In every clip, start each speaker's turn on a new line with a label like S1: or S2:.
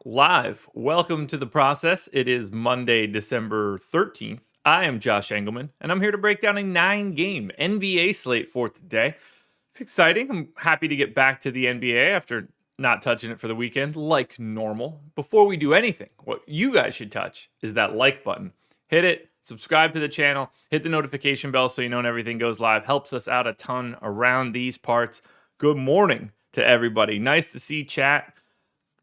S1: Live. Welcome to The Process. It is Monday, December 13th. I am Josh Engelman, and I'm here to break down a 9-game NBA slate for today. It's exciting. I'm happy to get back to the NBA after not touching it for the weekend like normal. Before we do anything, what you guys should touch is that like button. Hit it, subscribe to the channel, hit the notification bell so you know when everything goes live. Helps us out a ton around these parts. Good morning to everybody. Nice to see chat.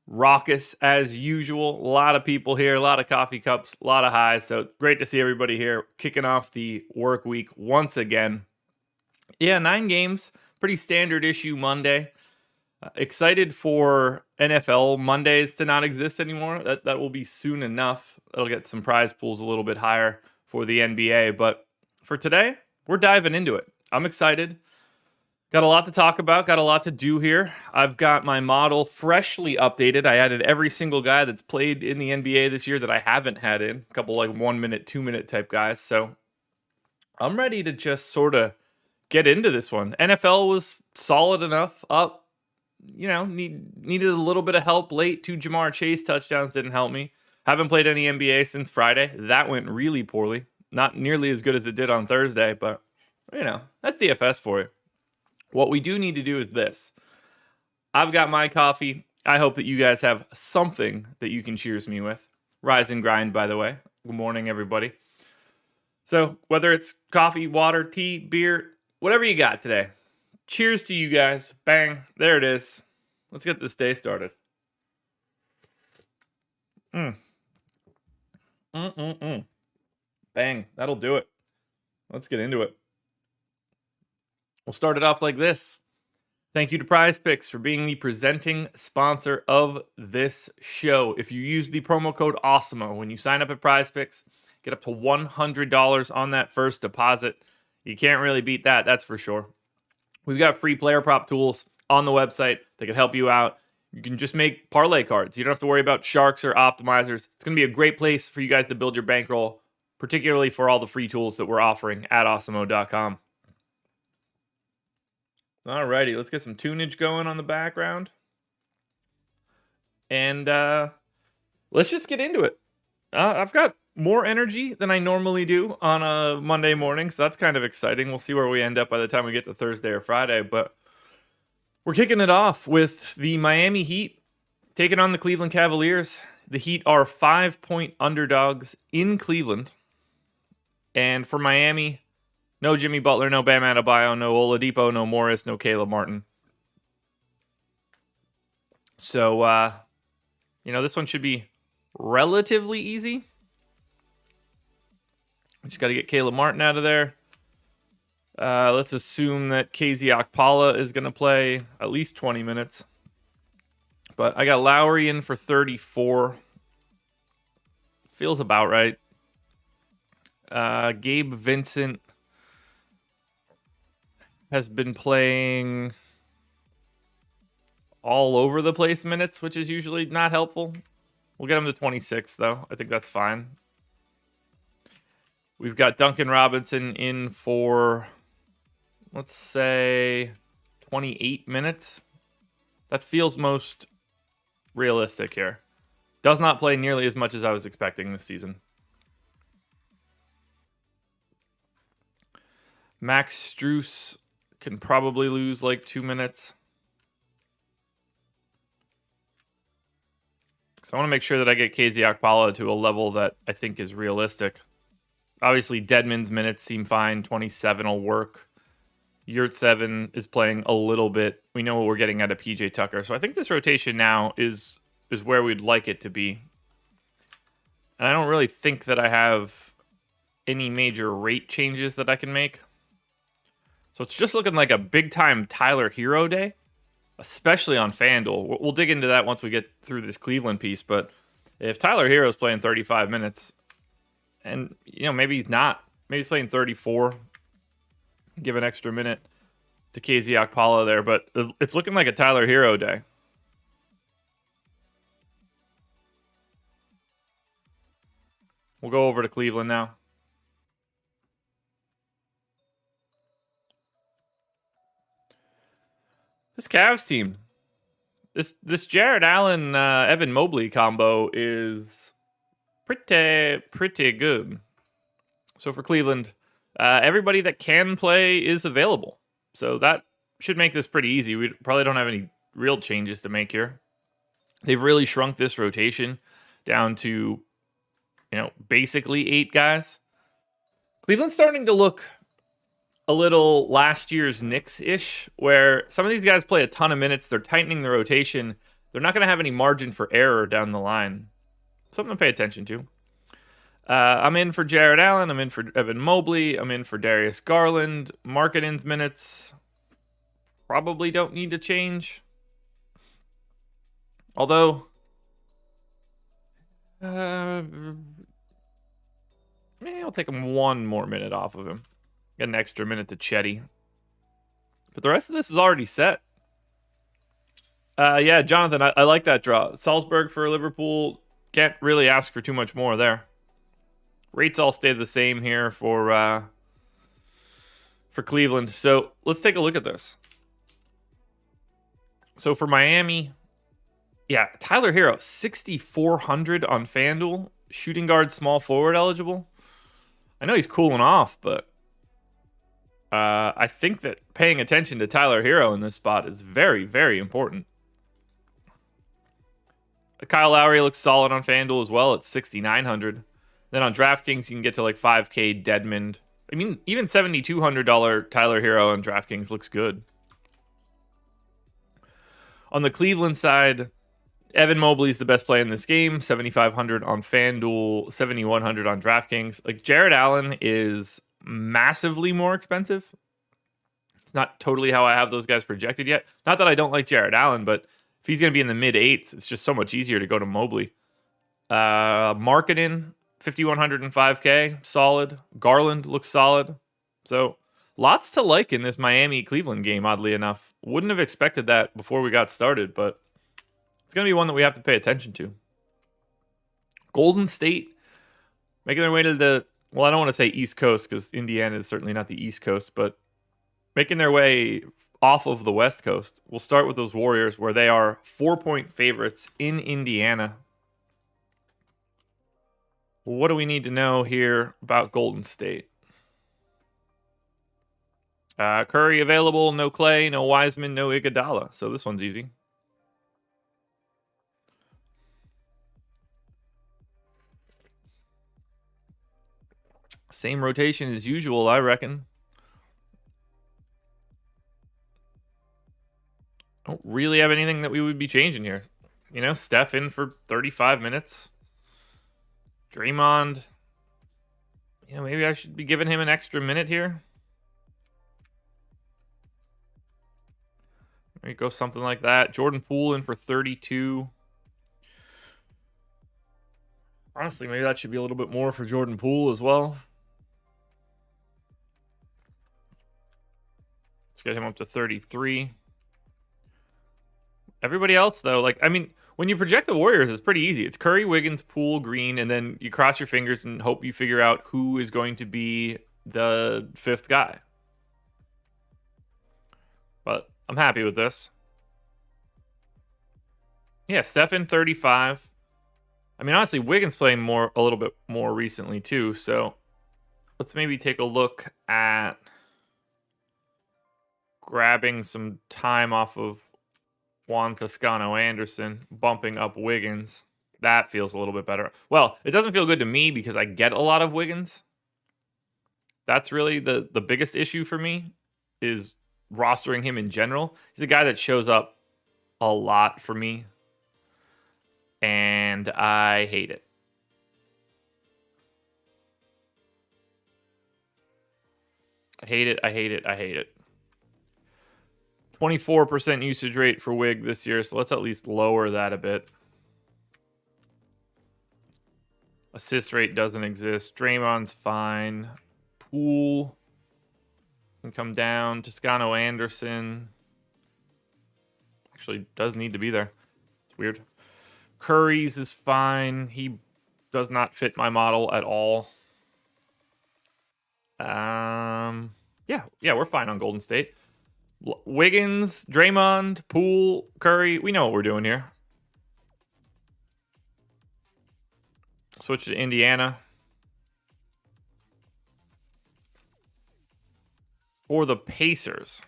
S1: Raucous as usual. A lot of people here, a lot of coffee cups, a lot of highs. So great to see everybody here kicking off the work week once again. Yeah, 9 games, pretty standard issue Monday. Excited for NFL Mondays to not exist anymore. That will be soon enough. That'll get some prize pools a little bit higher for the NBA. But for today, we're diving into it. I'm excited. Got a lot to talk about, got a lot to do here. I've got my model freshly updated. I added every single guy that's played in the NBA this year that I haven't had in. A couple like 1 minute, 2 minute type guys. So I'm ready to just sort of get into this one. NFL was solid enough up. You know, needed a little bit of help late. 2 Jamar Chase touchdowns didn't help me. Haven't played any NBA since Friday. That went really poorly. Not nearly as good as it did on Thursday, but you know, that's DFS for you. What we do need to do is this. I've got my coffee. I hope that you guys have something that you can cheers me with. Rise and grind, by the way. Good morning, everybody. So whether it's coffee, water, tea, beer, whatever you got today, cheers to you guys. Bang. There it is. Let's get this day started. Bang. That'll do it. Let's get into it. We'll start it off like this. Thank you to Prize Picks for being the presenting sponsor of this show. If you use the promo code Awesemo when you sign up at Prize Picks, get up to $100 on that first deposit. You can't really beat that, that's for sure. We've got free player prop tools on the website that can help you out. You can just make parlay cards. You don't have to worry about sharks or optimizers. It's going to be a great place for you guys to build your bankroll, particularly for all the free tools that we're offering at Awesemo.com. Alrighty, let's get some tunage going on the background. And let's just get into it. I've got more energy than I normally do on a Monday morning, so that's kind of exciting. We'll see where we end up by the time we get to Thursday or Friday. But we're kicking it off with the Miami Heat taking on the Cleveland Cavaliers. The Heat are 5-point underdogs in Cleveland. And for Miami, no Jimmy Butler, no Bam Adebayo, no Oladipo, no Morris, no Caleb Martin. So, this one should be relatively easy. We just got to get Caleb Martin out of there. Let's assume that KZ Okpala is going to play at least 20 minutes. But I got Lowry in for 34. Feels about right. Gabe Vincent has been playing all over the place minutes, which is usually not helpful. We'll get him to 26, though. I think that's fine. We've got Duncan Robinson in for let's say 28 minutes. That feels most realistic here. Does not play nearly as much as I was expecting this season. Max Strus can probably lose like 2 minutes. So I want to make sure that I get KZ Okpala to a level that I think is realistic. Obviously, Deadman's minutes seem fine. 27 will work. Yurt7 is playing a little bit. We know what we're getting out of PJ Tucker. So I think this rotation now is where we'd like it to be. And I don't really think that I have any major rate changes that I can make. So it's just looking like a big-time Tyler Hero day, especially on FanDuel. We'll dig into that once we get through this Cleveland piece. But if Tyler Hero's playing 35 minutes, and maybe he's not, maybe he's playing 34, give an extra minute to KZ Okpala there. But it's looking like a Tyler Hero day. We'll go over to Cleveland now. This Cavs team, this Jared Allen, Evan Mobley combo is pretty good. So for Cleveland, everybody that can play is available. So that should make this pretty easy. We probably don't have any real changes to make here. They've really shrunk this rotation down to, basically 8 guys. Cleveland's starting to look a little last year's Knicks-ish, where some of these guys play a ton of minutes. They're tightening the rotation. They're not going to have any margin for error down the line. Something to pay attention to. I'm in for Jared Allen. I'm in for Evan Mobley. I'm in for Darius Garland. Markkanen's minutes probably don't need to change. Although, I'll take him 1 more minute off of him. Get an extra minute to Chetty. But the rest of this is already set. Yeah, Jonathan, I like that draw. Salzburg for Liverpool. Can't really ask for too much more there. Rates all stay the same here for Cleveland. So let's take a look at this. So for Miami, yeah, Tyler Hero, 6,400 on FanDuel. Shooting guard, small forward eligible. I know he's cooling off, but I think that paying attention to Tyler Hero in this spot is very, very important. Kyle Lowry looks solid on FanDuel as well at 6,900. Then on DraftKings, you can get to like 5K Deadman. I mean, even $7,200 Tyler Hero on DraftKings looks good. On the Cleveland side, Evan Mobley's the best play in this game. 7,500 on FanDuel, 7,100 on DraftKings. Like, Jared Allen is massively more expensive. It's not totally how I have those guys projected yet. Not that I don't like Jared Allen, but if he's going to be in the mid 8s, it's just so much easier to go to Mobley. Markkanen, 5,100 and 5K, solid. Garland looks solid. So lots to like in this Miami-Cleveland game, oddly enough. Wouldn't have expected that before we got started, but it's going to be one that we have to pay attention to. Golden State making their way to the, well, I don't want to say East Coast because Indiana is certainly not the East Coast, but making their way off of the West Coast. We'll start with those Warriors where they are 4-point favorites in Indiana. What do we need to know here about Golden State? Curry available, no Clay, no Wiseman, no Iguodala. So this one's easy. Same rotation as usual, I reckon. Don't really have anything that we would be changing here. Steph in for 35 minutes. Draymond, maybe I should be giving him an extra minute here. There you go, something like that. Jordan Poole in for 32. Honestly, maybe that should be a little bit more for Jordan Poole as well. Let's get him up to 33. Everybody else, though, when you project the Warriors, it's pretty easy. It's Curry, Wiggins, Poole, Green, and then you cross your fingers and hope you figure out who is going to be the 5th guy. but I'm happy with this. Yeah, Stephen 35. I mean, honestly, Wiggins playing a little bit more recently too. So let's maybe take a look at grabbing some time off of Juan Toscano Anderson, bumping up Wiggins. That feels a little bit better. Well, it doesn't feel good to me because I get a lot of Wiggins. That's really the biggest issue for me, is rostering him in general. He's a guy that shows up a lot for me, and I hate it. I hate it. I hate it. I hate it. 24% usage rate for Wig this year, so let's at least lower that a bit. Assist rate doesn't exist. Draymond's fine. Poole can come down. Toscano Anderson actually does need to be there. It's weird. Curry's is fine. He does not fit my model at all. Yeah, we're fine on Golden State. Wiggins, Draymond, Poole, Curry. We know what we're doing here. Switch to Indiana. For the Pacers.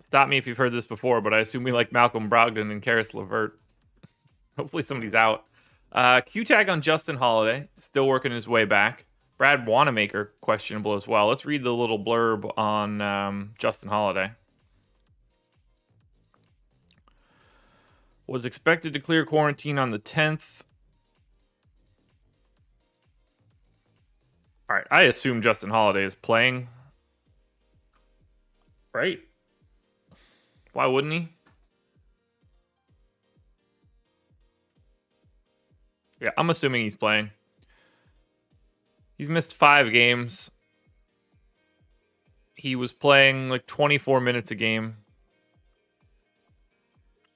S1: Stop me if you've heard this before, but I assume we like Malcolm Brogdon and Karis LeVert. Hopefully somebody's out. Q-tag on Justin Holiday. Still working his way back. Brad Wanamaker, questionable as well. Let's read the little blurb on Justin Holiday. Was expected to clear quarantine on the 10th. All right, I assume Justin Holiday is playing. Right? Why wouldn't he? Yeah, I'm assuming he's playing. He's missed 5 games. He was playing like 24 minutes a game.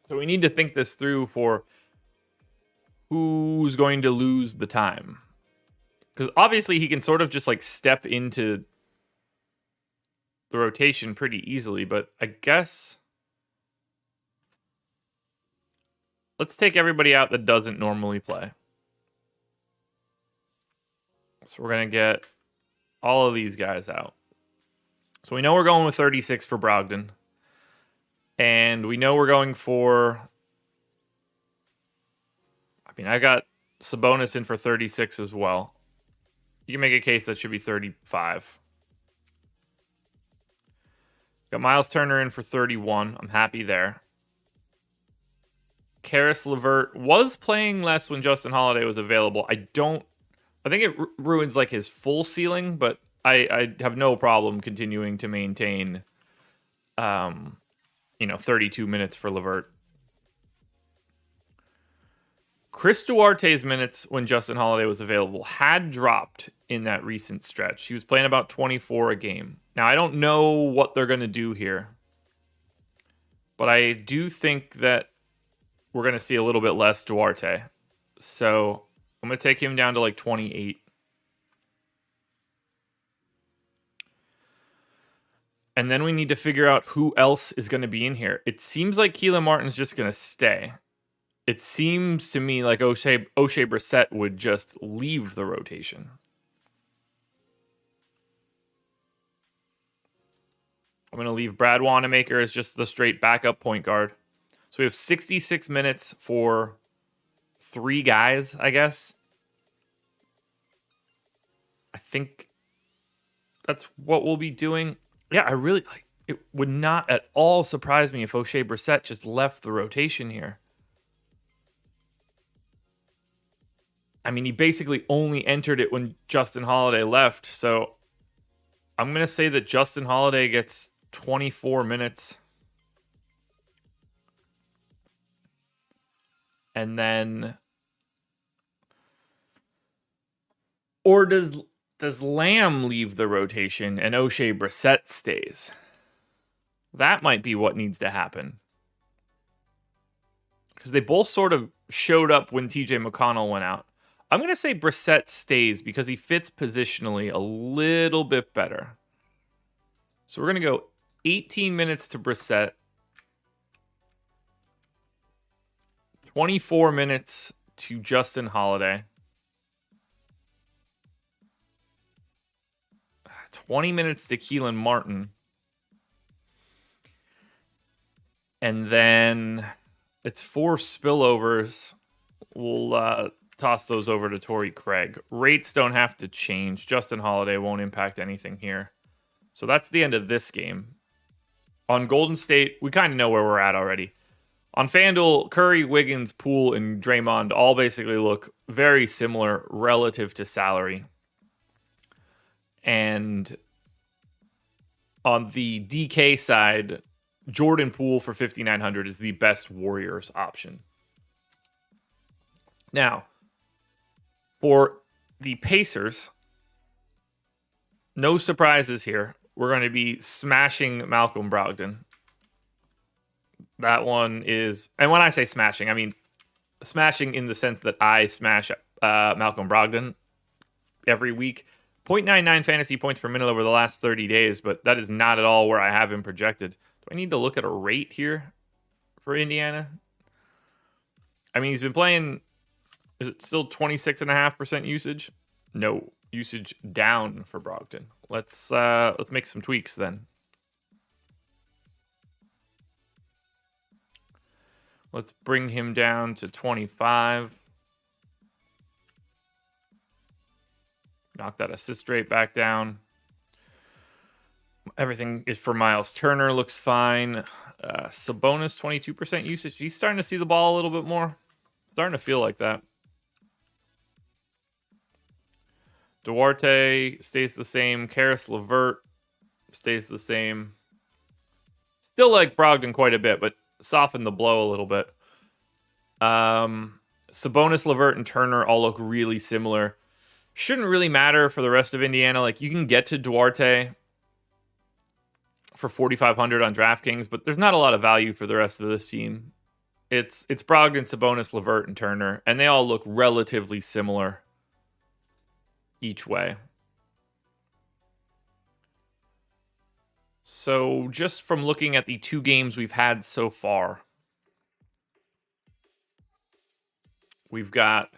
S1: So we need to think this through for who's going to lose the time. Because obviously he can sort of just like step into the rotation pretty easily, but I guess let's take everybody out that doesn't normally play. So we're going to get all of these guys out. So we know we're going with 36 for Brogdon. And we know we're going for... I mean, I got Sabonis in for 36 as well. You can make a case that should be 35. Got Miles Turner in for 31. I'm happy there. Karis LeVert was playing less when Justin Holiday was available. I think it ruins like his full ceiling, but I have no problem continuing to maintain 32 minutes for LeVert. Chris Duarte's minutes when Justin Holiday was available had dropped in that recent stretch. He was playing about 24 a game. Now, I don't know what they're going to do here, but I do think that we're going to see a little bit less Duarte. So I'm going to take him down to like 28. And then we need to figure out who else is going to be in here. It seems like Keelan Martin's just going to stay. It seems to me like O'Shea Brissett would just leave the rotation. I'm going to leave Brad Wanamaker as just the straight backup point guard. So we have 66 minutes for 3 guys, I guess. I think that's what we'll be doing. Yeah, I really like it. Would not at all surprise me if O'Shea Brissett just left the rotation here. I mean, he basically only entered it when Justin Holiday left. So I'm going to say that Justin Holiday gets 24 minutes. And then... Or does Lamb leave the rotation and O'Shea Brissett stays? That might be what needs to happen. Because they both sort of showed up when TJ McConnell went out. I'm going to say Brissett stays because he fits positionally a little bit better. So we're going to go 18 minutes to Brissett. 24 minutes to Justin Holiday. 20 minutes to Keelan Martin. And then it's 4 spillovers. We'll toss those over to Torrey Craig. Rates don't have to change. Justin Holiday won't impact anything here. So that's the end of this game. On Golden State, we kind of know where we're at already. On FanDuel, Curry, Wiggins, Poole, and Draymond all basically look very similar relative to salary. And on the DK side, Jordan Poole for 5,900 is the best Warriors option. Now, for the Pacers, no surprises here. We're going to be smashing Malcolm Brogdon. That one is, and when I say smashing, I mean smashing in the sense that I smash Malcolm Brogdon every week. 0.99 fantasy points per minute over the last 30 days, but that is not at all where I have him projected. Do I need to look at a rate here for Indiana? I mean, he's been playing, is it still 26.5% usage? No, usage down for Brogdon. Let's make some tweaks then. Let's bring him down to 25. Knock that assist rate back down. Everything is for Miles Turner looks fine. Sabonis, 22% usage. He's starting to see the ball a little bit more. Starting to feel like that. Duarte stays the same. Karis LeVert stays the same. Still like Brogdon quite a bit, but soften the blow a little bit. Sabonis, LeVert, and Turner all look really similar. Shouldn't really matter for the rest of Indiana. Like, you can get to Duarte for 4,500 on DraftKings, but there's not a lot of value for the rest of this team. It's Brogdon, Sabonis, LeVert, and Turner, and they all look relatively similar each way. So just from looking at the 2 games we've had so far, we've got,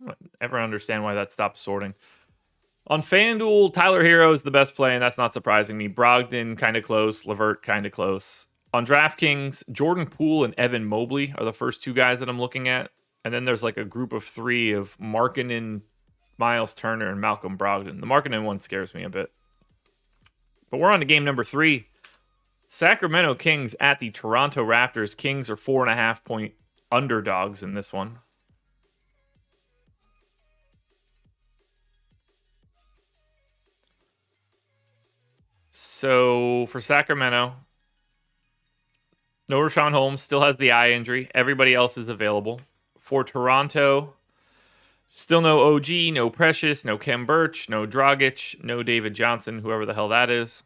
S1: I don't ever understand why that stopped sorting. On FanDuel, Tyler Hero is the best play, and that's not surprising me. Brogdon, kind of close. LeVert, kind of close. On DraftKings, Jordan Poole and Evan Mobley are the first 2 guys that I'm looking at. And then there's like a group of 3 of Markkanen, Miles Turner, and Malcolm Brogdon. The Markkanen one scares me a bit. But we're on to game number 3. Sacramento Kings at the Toronto Raptors. Kings are 4.5 point underdogs in this one. So for Sacramento, no Rashawn Holmes, still has the eye injury. Everybody else is available. For Toronto, still no OG, no Precious, no Kem Birch, no Dragic, no David Johnson, whoever the hell that is.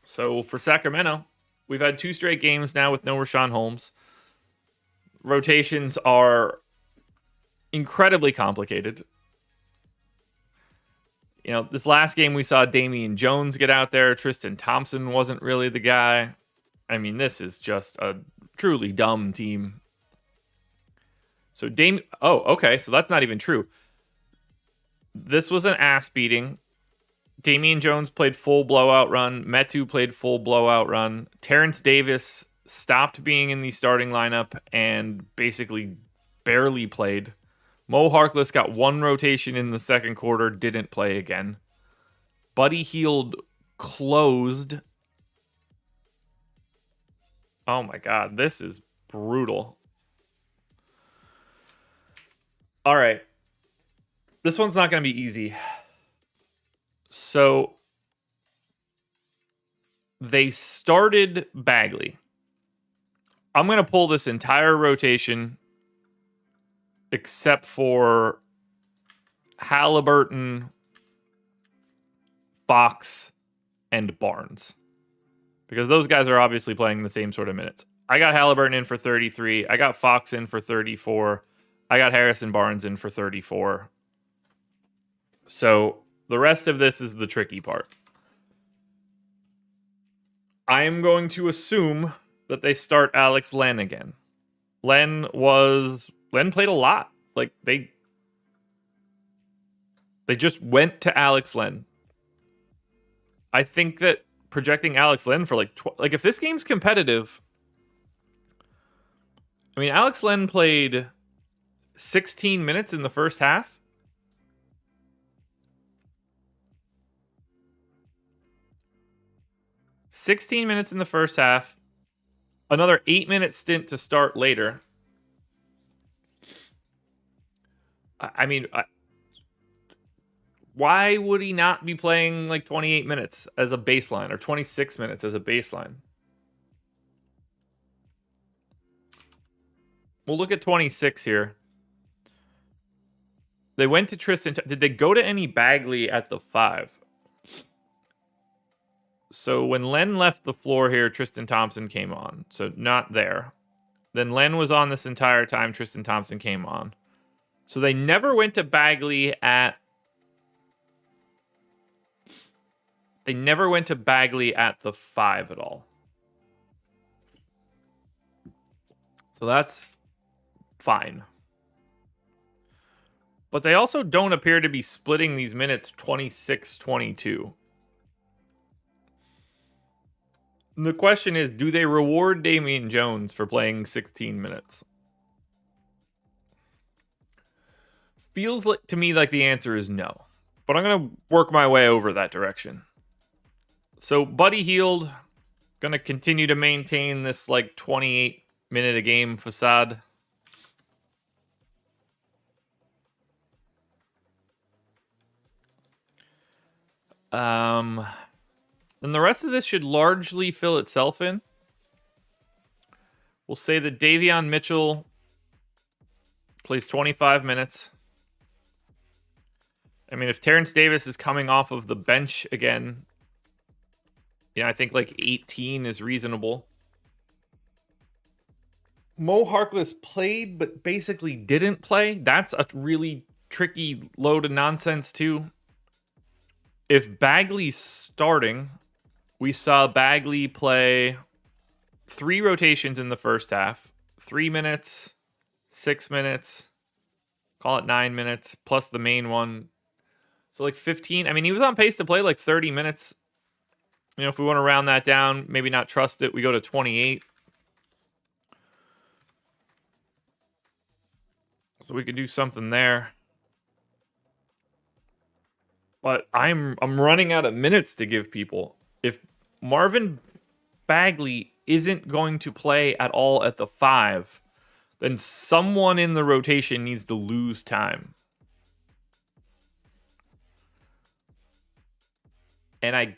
S1: So for Sacramento, we've had 2 straight games now with no Rashawn Holmes. Rotations are incredibly complicated. You know, this last game we saw Damian Jones get out there. Tristan Thompson wasn't really the guy. I mean, this is just a truly dumb team. So oh, okay, so that's not even true. This was an ass beating. Damian Jones played full blowout run. Metu played full blowout run. Terrence Davis stopped being in the starting lineup and basically barely played. Mo Harkless got 1 rotation in the second quarter, didn't play again. Buddy Hield closed. Oh my God, this is brutal. All right. This one's not going to be easy. So they started Bagley. I'm going to pull this entire rotation except for Halliburton, Fox, and Barnes. Because those guys are obviously playing the same sort of minutes. I got Halliburton in for 33. I got Fox in for 34. I got Harrison Barnes in for 34. So the rest of this is the tricky part. I am going to assume that they start Alex Len again. Len played a lot. Like they just went to Alex Len. I think that projecting Alex Len for like if this game's competitive, I mean Alex Len played 16 minutes in the first half. Another 8-minute stint to start later. I mean, why would he not be playing like 28 minutes as a baseline or 26 minutes as a baseline? We'll look at 26 here. They went to Tristan. Did they go to any Bagley at the 5? So when Len left the floor here, Tristan Thompson came on. So not there. Then Len was on this entire time. Tristan Thompson came on. So they never went to Bagley at... They never went to Bagley at the 5 at all. So that's fine. But they also don't appear to be splitting these minutes 26-22. The question is, do they reward Damian Jones for playing 16 minutes? Feels like to me like the answer is no. But I'm going to work my way over that direction. So Buddy Hield going to continue to maintain this like 28-minute a game facade. And the rest of this should largely fill itself in. We'll say that Davion Mitchell plays 25 minutes. I mean, if Terrence Davis is coming off of the bench again, I think like 18 is reasonable. Mo Harkless played, but basically didn't play. That's a really tricky load of nonsense, too. If Bagley's starting, we saw Bagley play 3 rotations in the first half. 3 minutes, 6 minutes, call it 9 minutes, plus the main one. So like 15. I mean, he was on pace to play like 30 minutes. If we want to round that down, maybe not trust it, we go to 28. So we could do something there. But I'm running out of minutes to give people. If Marvin Bagley isn't going to play at all at the 5, then someone in the rotation needs to lose time. And I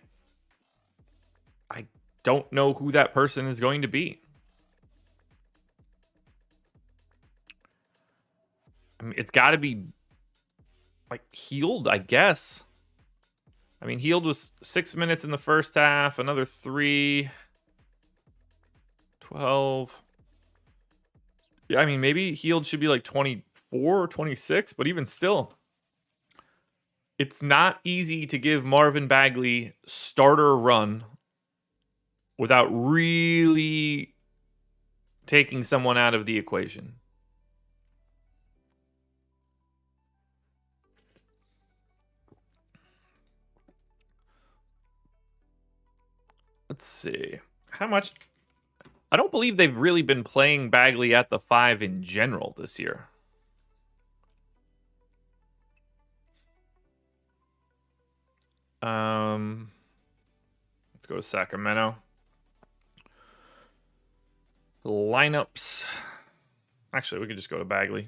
S1: don't know who that person is going to be. I mean, it's got to be like Hield, I guess. I mean, Hield was 6 minutes in the first half, another 3, 12. Yeah, I mean, maybe Hield should be like 24 or 26, but even still, it's not easy to give Marvin Bagley starter run without really taking someone out of the equation. Let's see. How much? I don't believe they've really been playing Bagley at the 5 in general this year. Let's go to Sacramento. Lineups. Actually, we could just go to Bagley.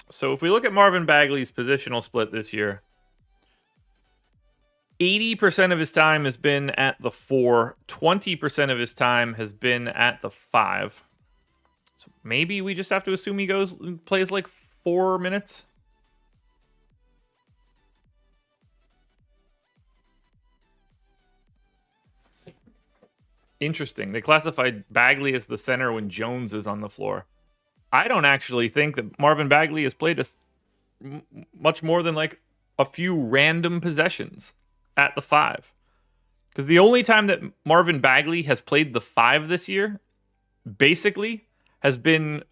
S1: So if we look at Marvin Bagley's positional split this year, 80% of his time has been at the 4. 20% of his time has been at the 5. So maybe we just have to assume he plays like 4 minutes. Interesting. They classified Bagley as the center when Jones is on the floor. I don't actually think that Marvin Bagley has played much more than like a few random possessions at the 5. Because the only time that Marvin Bagley has played the 5 this year, basically, has been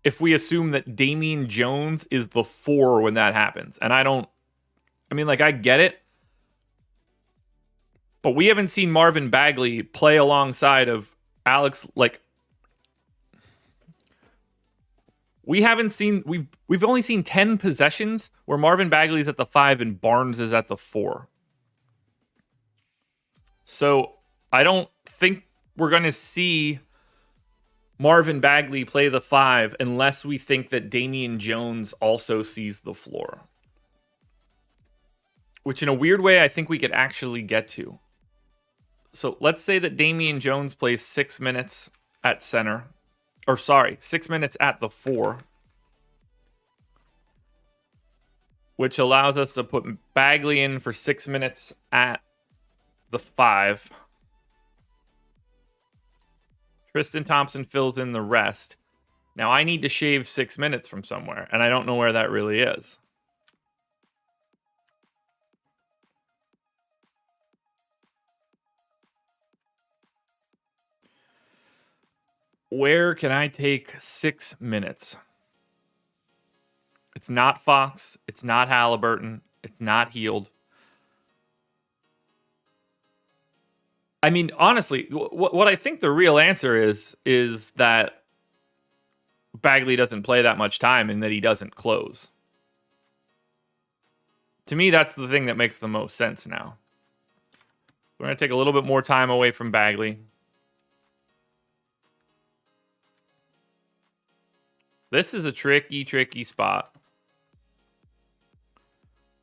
S1: if we assume that Damian Jones is the 4 when that happens. And I get it. But we haven't seen Marvin Bagley play alongside of Alex. We've only seen 10 possessions where Marvin Bagley's at the 5 and Barnes is at the 4. So I don't think we're going to see Marvin Bagley play the 5 unless we think that Damian Jones also sees the floor. Which in a weird way, I think we could actually get to. So let's say that Damian Jones plays 6 minutes at center. 6 minutes at the 4. Which allows us to put Bagley in for 6 minutes at the 5. Tristan Thompson fills in the rest. Now I need to shave 6 minutes from somewhere, and I don't know where that really is. Where can I take 6 minutes? It's not Fox. It's not Halliburton. It's not Heald. I mean, honestly, what I think the real answer is that Bagley doesn't play that much time and that he doesn't close. To me, that's the thing that makes the most sense now. We're going to take a little bit more time away from Bagley. This is a tricky spot.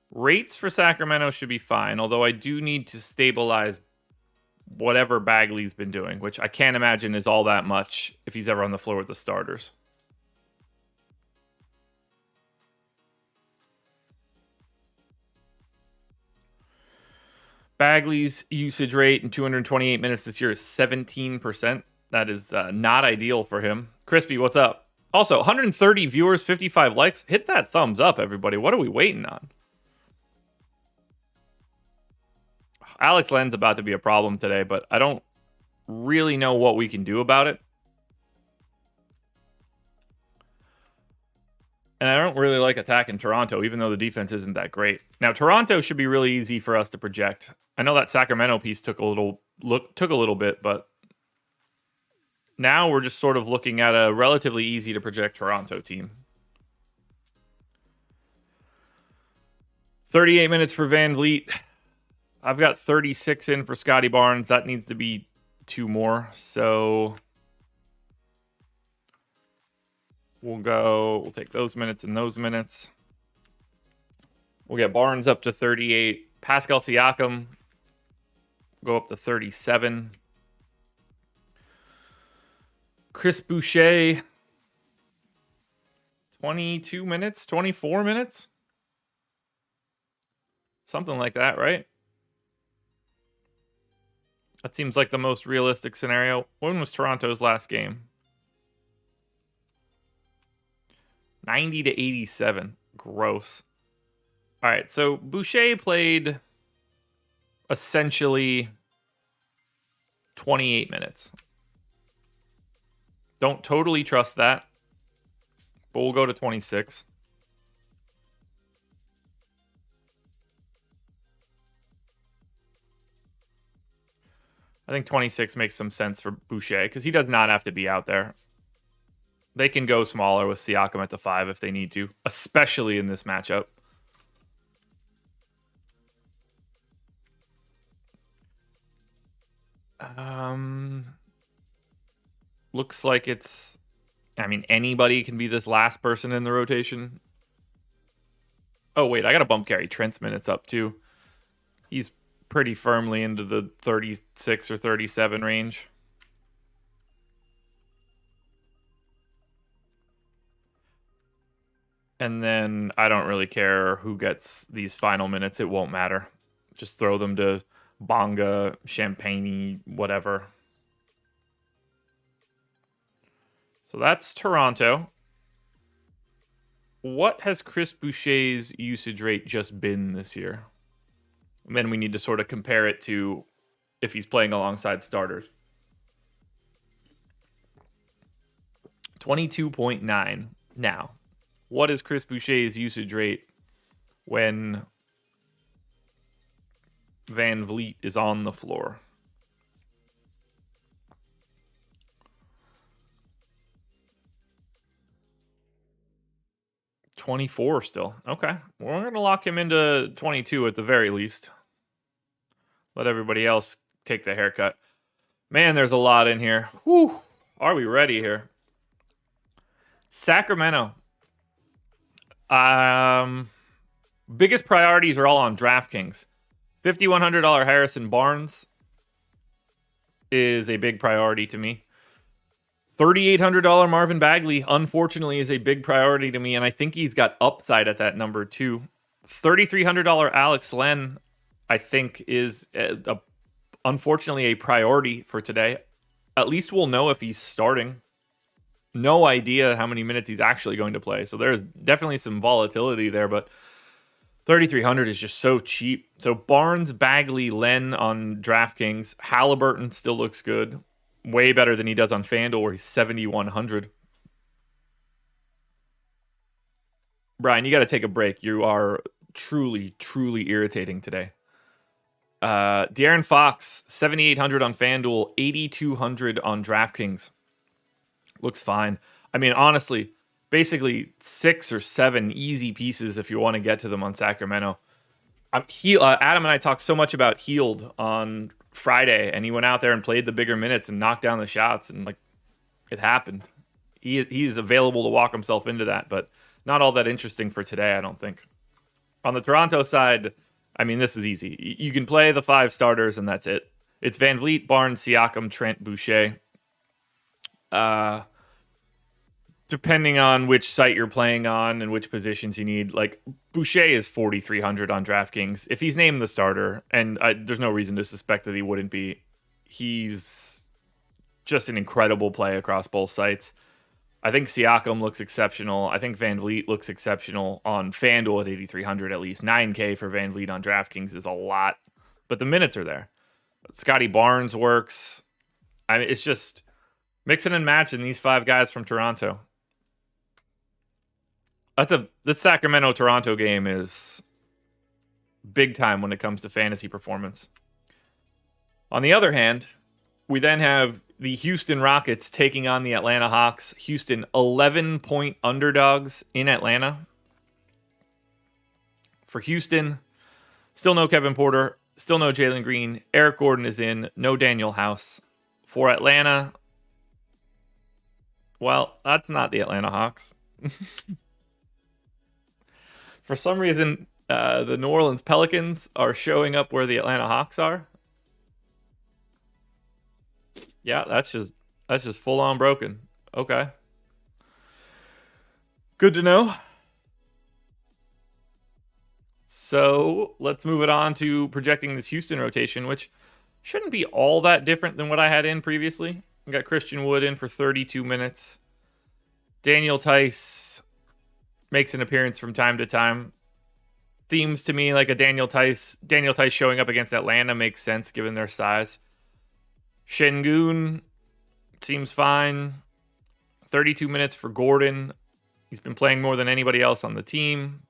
S1: Rates for Sacramento should be fine, although I do need to stabilize whatever Bagley's been doing, which I can't imagine is all that much if he's ever on the floor with the starters. Bagley's usage rate in 228 minutes this year is 17%. That is not ideal for him. Crispy, what's up? Also, 130 viewers, 55 likes. Hit that thumbs up, everybody. What are we waiting on? Alex Len's about to be a problem today, but I don't really know what we can do about it. And I don't really like attacking Toronto, even though the defense isn't that great. Now, Toronto should be really easy for us to project. I know that Sacramento piece took a little bit, but now we're just sort of looking at a relatively easy to project Toronto team. 38 minutes for Van Vliet. I've got 36 in for Scotty Barnes. That needs to be 2 more. So we'll take those minutes and those minutes. We'll get Barnes up to 38. Pascal Siakam go up to 37. Chris Boucher, 22 minutes, 24 minutes? Something like that, right? That seems like the most realistic scenario. When was Toronto's last game? 90 to 87. Gross. All right, so Boucher played essentially 28 minutes. Don't totally trust that, but we'll go to 26. I think 26 makes some sense for Boucher because he does not have to be out there. They can go smaller with Siakam at the 5 if they need to, especially in this matchup. Looks like anybody can be this last person in the rotation. Oh, wait, I got to bump Gary Trent's minutes up too. He's pretty firmly into the 36 or 37 range. And then I don't really care who gets these final minutes. It won't matter. Just throw them to Bonga, Champagne, whatever. So that's Toronto. What has Chris Boucher's usage rate just been this year? And then we need to sort of compare it to if he's playing alongside starters. 22.9. Now, what is Chris Boucher's usage rate when Van Vliet is on the floor? $24 still. Okay. We're going to lock him into 22 at the very least. Let everybody else take the haircut. Man, there's a lot in here. Whew. Are we ready here? Sacramento. Biggest priorities are all on DraftKings. $5,100 Harrison Barnes is a big priority to me. $3,800 Marvin Bagley, unfortunately, is a big priority to me, and I think he's got upside at that number too. $3,300 Alex Len, I think, is unfortunately a priority for today. At least we'll know if he's starting. No idea how many minutes he's actually going to play, so there's definitely some volatility there, but 3,300 is just so cheap. So Barnes, Bagley, Len on DraftKings. Halliburton still looks good. Way better than he does on FanDuel, where he's 7,100. Brian, you got to take a break. You are truly, truly irritating today. De'Aaron Fox, 7,800 on FanDuel, 8,200 on DraftKings. Looks fine. I mean, honestly, basically 6 or 7 easy pieces if you want to get to them on Sacramento. Adam and I talked so much about Healed on Friday, and he went out there and played the bigger minutes and knocked down the shots, and like it happened. He's available to walk himself into that, but not all that interesting for today, I don't think. On the Toronto side, I mean, this is easy. You can play the 5 starters, and that's it. It's Van Vliet, Barnes, Siakam, Trent, Boucher. Depending on which site you're playing on and which positions you need, like Boucher is 4,300 on DraftKings. If he's named the starter, and there's no reason to suspect that he wouldn't be, he's just an incredible play across both sites. I think Siakam looks exceptional. I think Van Vliet looks exceptional on FanDuel at 8,300 at least. 9K for Van Vliet on DraftKings is a lot, but the minutes are there. Scotty Barnes works. I mean, it's just mixing and matching these 5 guys from Toronto. The Sacramento-Toronto game is big time when it comes to fantasy performance. On the other hand, we then have the Houston Rockets taking on the Atlanta Hawks. Houston 11-point underdogs in Atlanta. For Houston, still no Kevin Porter, still no Jalen Green. Eric Gordon is in, no Daniel House. For Atlanta, well, that's not the Atlanta Hawks. For some reason, the New Orleans Pelicans are showing up where the Atlanta Hawks are. Yeah, that's just full on broken. Okay. Good to know. So let's move it on to projecting this Houston rotation, which shouldn't be all that different than what I had in previously. I got Christian Wood in for 32 minutes. Daniel Tice makes an appearance from time to time. Seems to me like a Daniel Tice showing up against Atlanta makes sense given their size. Şengün seems fine. 32 minutes for Gordon. He's been playing more than anybody else on the team.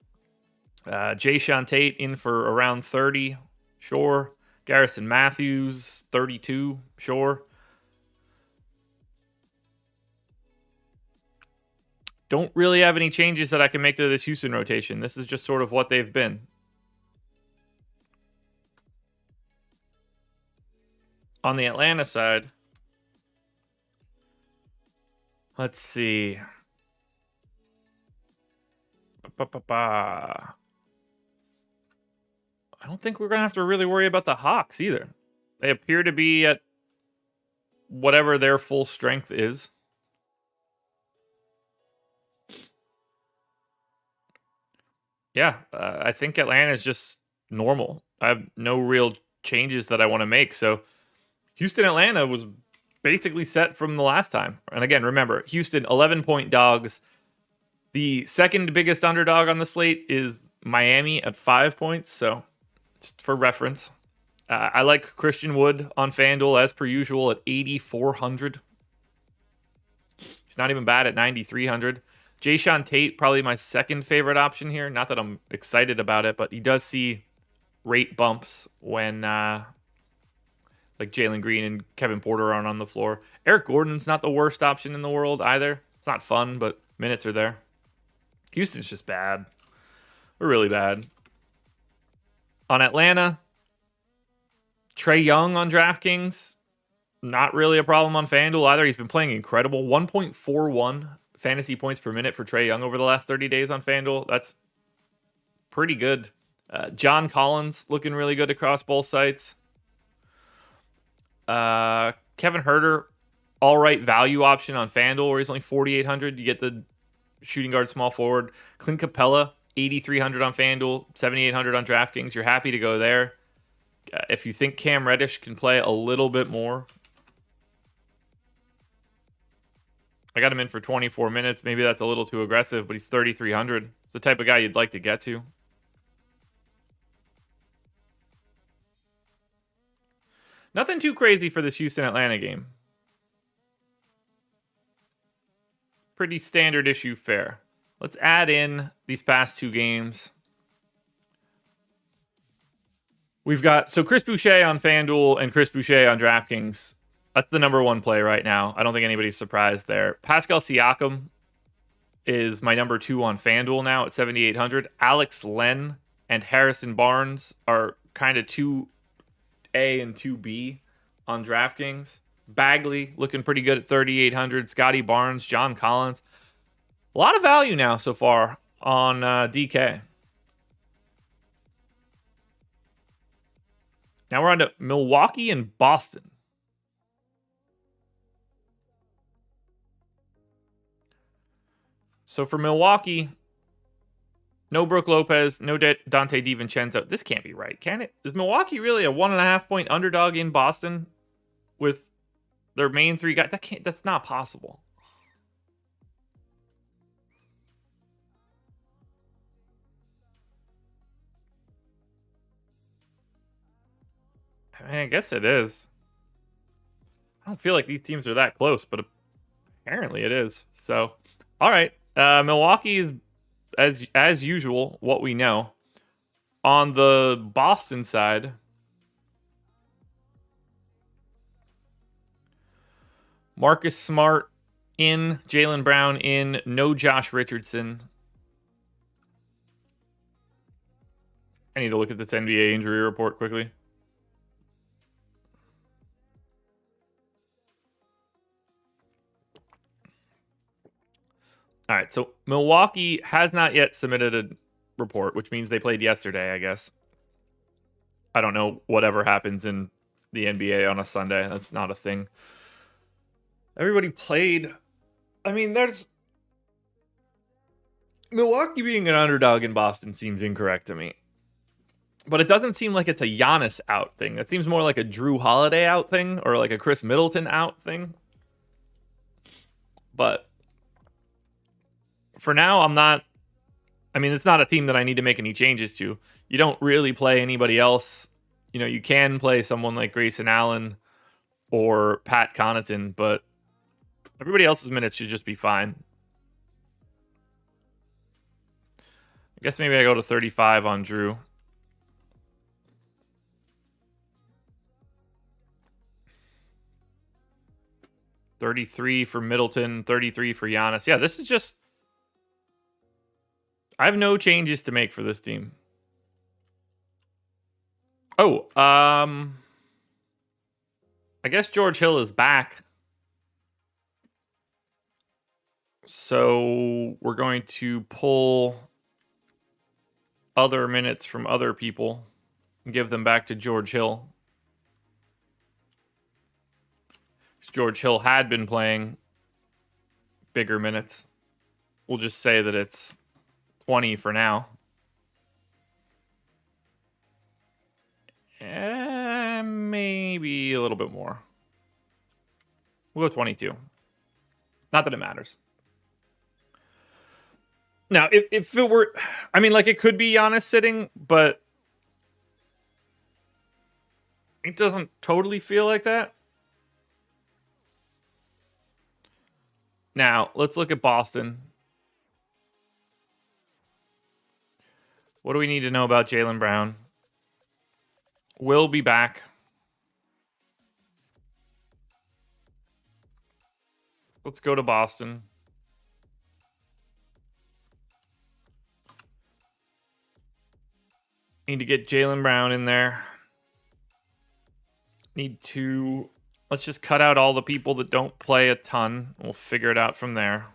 S1: Jae'Sean Tate in for around 30. Sure. Garrison Matthews, 32. Sure. Don't really have any changes that I can make to this Houston rotation. This is just sort of what they've been. On the Atlanta side, let's see. I don't think we're going to have to really worry about the Hawks either. They appear to be at whatever their full strength is. Yeah, I think Atlanta is just normal. I have no real changes that I want to make. So Houston, Atlanta was basically set from the last time. And again, remember, Houston 11-point dogs. The second biggest underdog on the slate is Miami at 5 points. So, just for reference, I like Christian Wood on FanDuel as per usual at 8,400. He's not even bad at 9,300. Jayshawn Tate, probably my second favorite option here. Not that I'm excited about it, but he does see rate bumps when like Jalen Green and Kevin Porter aren't on the floor. Eric Gordon's not the worst option in the world either. It's not fun, but minutes are there. Houston's just bad. We're really bad. On Atlanta, Trae Young on DraftKings, not really a problem on FanDuel either. He's been playing incredible. 1.41 fantasy points per minute for Trae Young over the last 30 days on FanDuel. That's pretty good. John Collins looking really good across both sites. Kevin Huerter, all right value option on FanDuel where he's only 4,800. You get the shooting guard small forward. Clint Capella, 8,300 on FanDuel, 7,800 on DraftKings. You're happy to go there. If you think Cam Reddish can play a little bit more, I got him in for 24 minutes. Maybe that's a little too aggressive, but he's 3,300. It's the type of guy you'd like to get to. Nothing too crazy for this Houston-Atlanta game. Pretty standard issue fare. Let's add in these past two games. We've got, so Chris Boucher on FanDuel and Chris Boucher on DraftKings. That's the number one play right now. I don't think anybody's surprised there. Pascal Siakam is my number 2 on FanDuel now at 7,800. Alex Len and Harrison Barnes are kind of 2A and 2B on DraftKings. Bagley looking pretty good at 3,800. Scotty Barnes, John Collins. A lot of value now so far on DK. Now we're on to Milwaukee and Boston. So for Milwaukee, no Brook Lopez, no Dante DiVincenzo. This can't be right, can it? Is Milwaukee really a 1.5 point underdog in Boston with their main 3 guys? That's not possible. I mean, I guess it is. I don't feel like these teams are that close, but apparently it is. So, all right. Milwaukee is, as usual, what we know. On the Boston side, Marcus Smart in, Jaylen Brown in, no Josh Richardson. I need to look at this NBA injury report quickly. All right, so Milwaukee has not yet submitted a report, which means they played yesterday, I guess. I don't know whatever happens in the NBA on a Sunday. That's not a thing. Everybody played. I mean, there's... Milwaukee being an underdog in Boston seems incorrect to me. But it doesn't seem like it's a Giannis out thing. That seems more like a Drew Holiday out thing or like a Chris Middleton out thing. But for now, I'm not... I mean, it's not a team that I need to make any changes to. You don't really play anybody else. You know, you can play someone like Grayson Allen or Pat Connaughton, but everybody else's minutes should just be fine. I guess maybe I go to 35 on Drew. $33 for Middleton, $33 for Giannis. Yeah, this is just... I have no changes to make for this team. Oh, I guess George Hill is back. So we're going to pull other minutes from other people and give them back to George Hill. George Hill had been playing bigger minutes. We'll just say that it's 20 for now. Maybe a little bit more. We'll go 22. Not that it matters. Now, if it were, I mean, like it could be Giannis sitting, but it doesn't totally feel like that. Now, let's look at Boston. What do we need to know about Jaylen Brown? Will be back. Let's go to Boston. Need to get Jaylen Brown in there. Let's just cut out all the people that don't play a ton. We'll figure it out from there.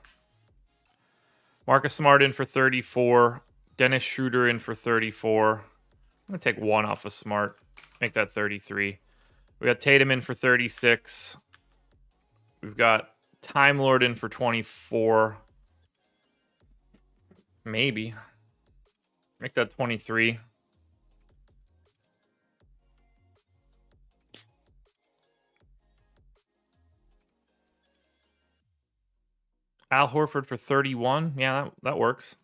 S1: Marcus Smart in for 34. Dennis Schroeder in for 34. I'm going to take one off of Smart. Make that 33. We got Tatum in for 36. We've got Time Lord in for 24. Maybe. Make that 23. Al Horford for 31. Yeah, that works.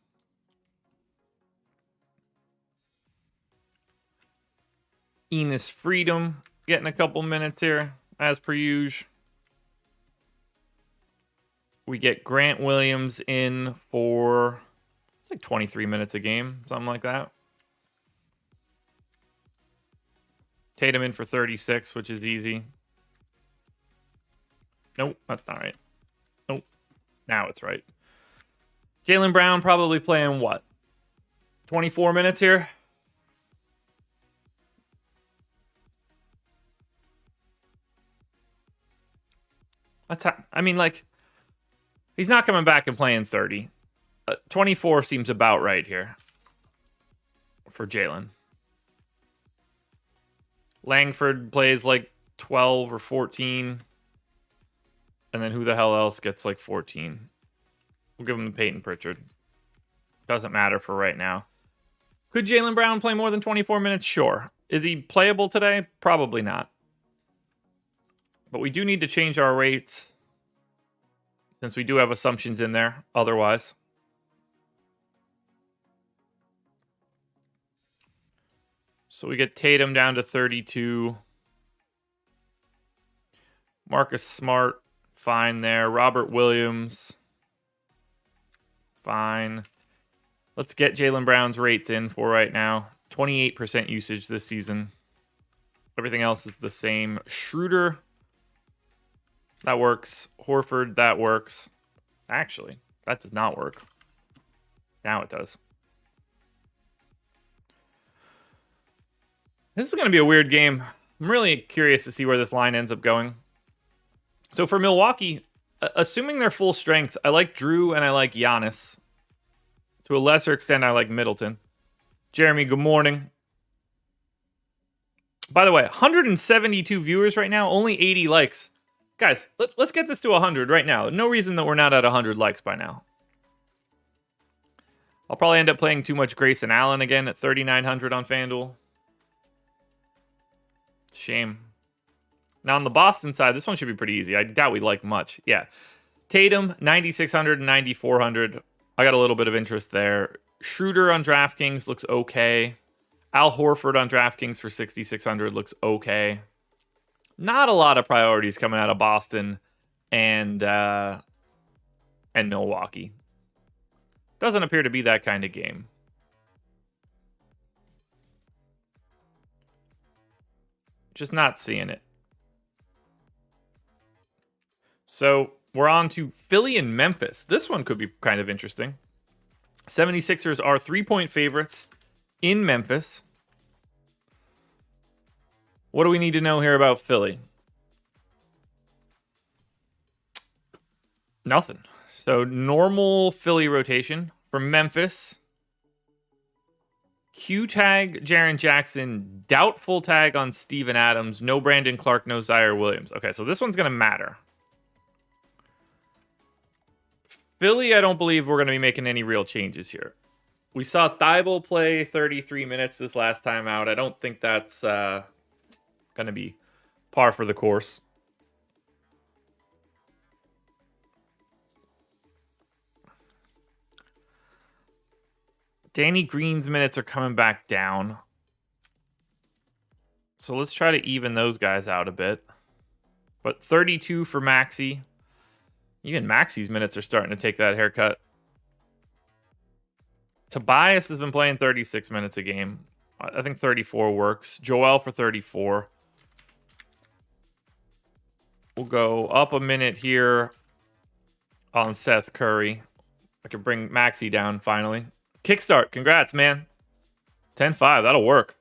S1: Enos Freedom getting a couple minutes here, as per usual. We get Grant Williams in for, it's like 23 minutes a game, something like that. Tatum in for 36, which is easy. Nope, that's not right. Nope, now it's right. Jaylen Brown probably playing what? 24 minutes here? I mean, like, he's not coming back and playing 30. 24 seems about right here for Jaylen. Langford plays like 12 or 14. And then who the hell else gets like 14? We'll give him to Peyton Pritchard. Doesn't matter for right now. Could Jaylen Brown play more than 24 minutes? Sure. Is he playable today? Probably not. But we do need to change our rates since we do have assumptions in there otherwise. So we get Tatum down to 32. Marcus Smart, fine there. Robert Williams, fine. Let's get Jaylen Brown's rates in for right now. 28% usage this season. Everything else is the same. Schroeder, that works. Horford, that works. Actually, that does not work. Now it does. This is going to be a weird game. I'm really curious to see where this line ends up going. So for Milwaukee, assuming they're full strength, I like Drew and I like Giannis. To a lesser extent, I like Middleton. Jeremy, good morning. By the way, 172 viewers right now, only 80 likes. Guys, let's get this to 100 right now. No reason that we're not at 100 likes by now. I'll probably end up playing too much Grayson Allen again at 3,900 on FanDuel. Shame. Now on the Boston side, this one should be pretty easy. I doubt we like much. Yeah. Tatum, 9,600 and 9,400. I got a little bit of interest there. Schroeder on DraftKings looks okay. Al Horford on DraftKings for 6,600 looks okay. Not a lot of priorities coming out of Boston and Milwaukee. Doesn't appear to be that kind of game. Just not seeing it. So we're on to Philly and Memphis. This one could be kind of interesting. 76ers are 3-point favorites in Memphis. What do we need to know here about Philly? Nothing. So normal Philly rotation for Memphis. Q tag Jaren Jackson. Doubtful tag on Steven Adams. No Brandon Clark. No Zaire Williams. Okay, so this one's going to matter. Philly, I don't believe we're going to be making any real changes here. We saw Thibault play 33 minutes this last time out. I don't think that's going to be par for the course. Danny Green's minutes are coming back down. So let's try to even those guys out a bit. But 32 for Maxey. Even Maxey's minutes are starting to take that haircut. Tobias has been playing 36 minutes a game. I think 34 works. Joel for 34. We'll go up a minute here on Seth Curry. I can bring Maxey down finally. Kickstart. Congrats, man. 10-5. That'll work.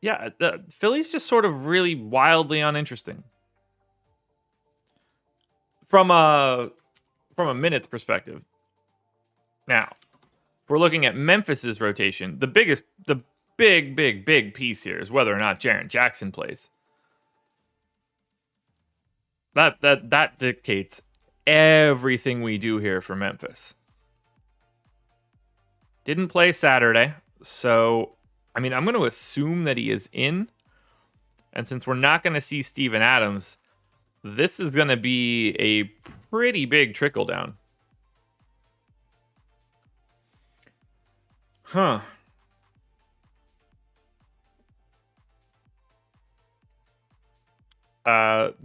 S1: Yeah, the Philly's just sort of really wildly uninteresting. From a minutes perspective. Now, if we're looking at Memphis's rotation, the big piece here is whether or not Jaren Jackson plays. That dictates everything we do here for Memphis. Didn't play Saturday, so I mean, I'm going to assume that he is in. And since we're not going to see Steven Adams, this is going to be a pretty big trickle down. Huh.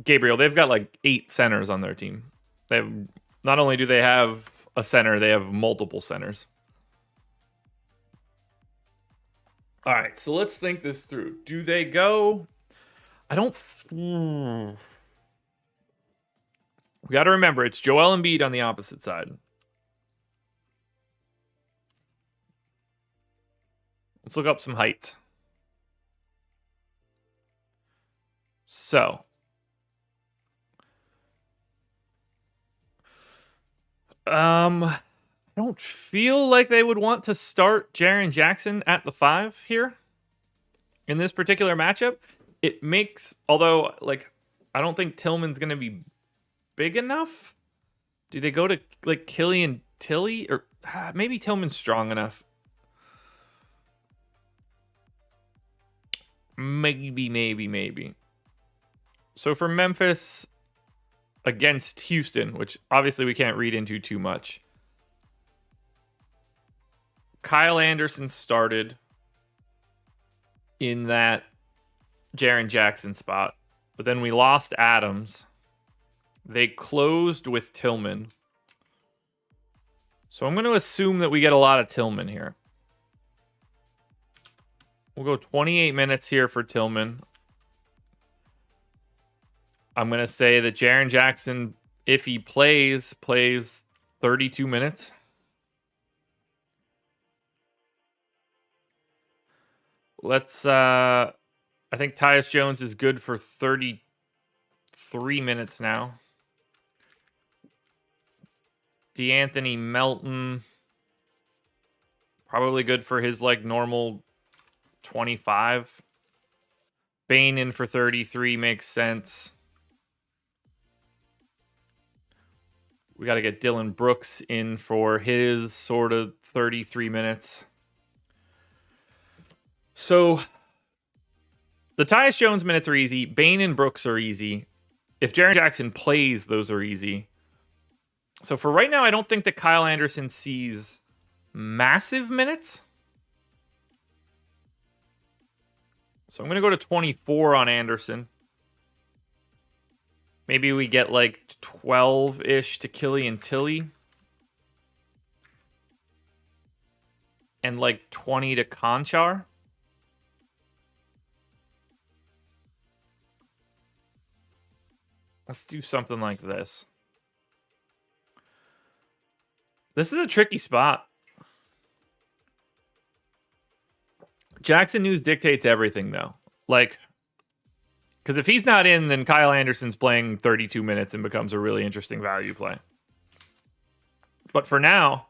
S1: Gabriel, they've got like 8 centers on their team. They have, not only do they have a center, they have multiple centers. All right, so let's think this through. Do they go? I don't. We got to remember, it's Joel Embiid on the opposite side. Let's look up some heights. So. I don't feel like they would want to start Jaren Jackson at the 5 here in this particular matchup. It makes, although, like, I don't think Tillman's going to be big enough. Do they go to, like, Killian Tilly? Or maybe Tillman's strong enough. Maybe. So for Memphis against Houston, which obviously we can't read into too much, Kyle Anderson started in that Jaren Jackson spot, but then we lost Adams. They closed with Tillman. So I'm going to assume that we get a lot of Tillman here. We'll go 28 minutes here for Tillman. I'm going to say that Jaren Jackson, if he plays 32 minutes. Let's, I think Tyus Jones is good for 33 minutes now. DeAnthony Melton, probably good for his, like, normal 25. Bane in for 33 makes sense. We got to get Dylan Brooks in for his sort of 33 minutes. So the Tyus Jones minutes are easy. Bane and Brooks are easy. If Jaren Jackson plays, those are easy. So for right now, I don't think that Kyle Anderson sees massive minutes. So I'm going to go to 24 on Anderson. Maybe we get like 12-ish to Killian Tilly. And like 20 to Conchar. Let's do something like this. This is a tricky spot. Jackson news dictates everything, though. Like, because if he's not in, then Kyle Anderson's playing 32 minutes and becomes a really interesting value play. But for now,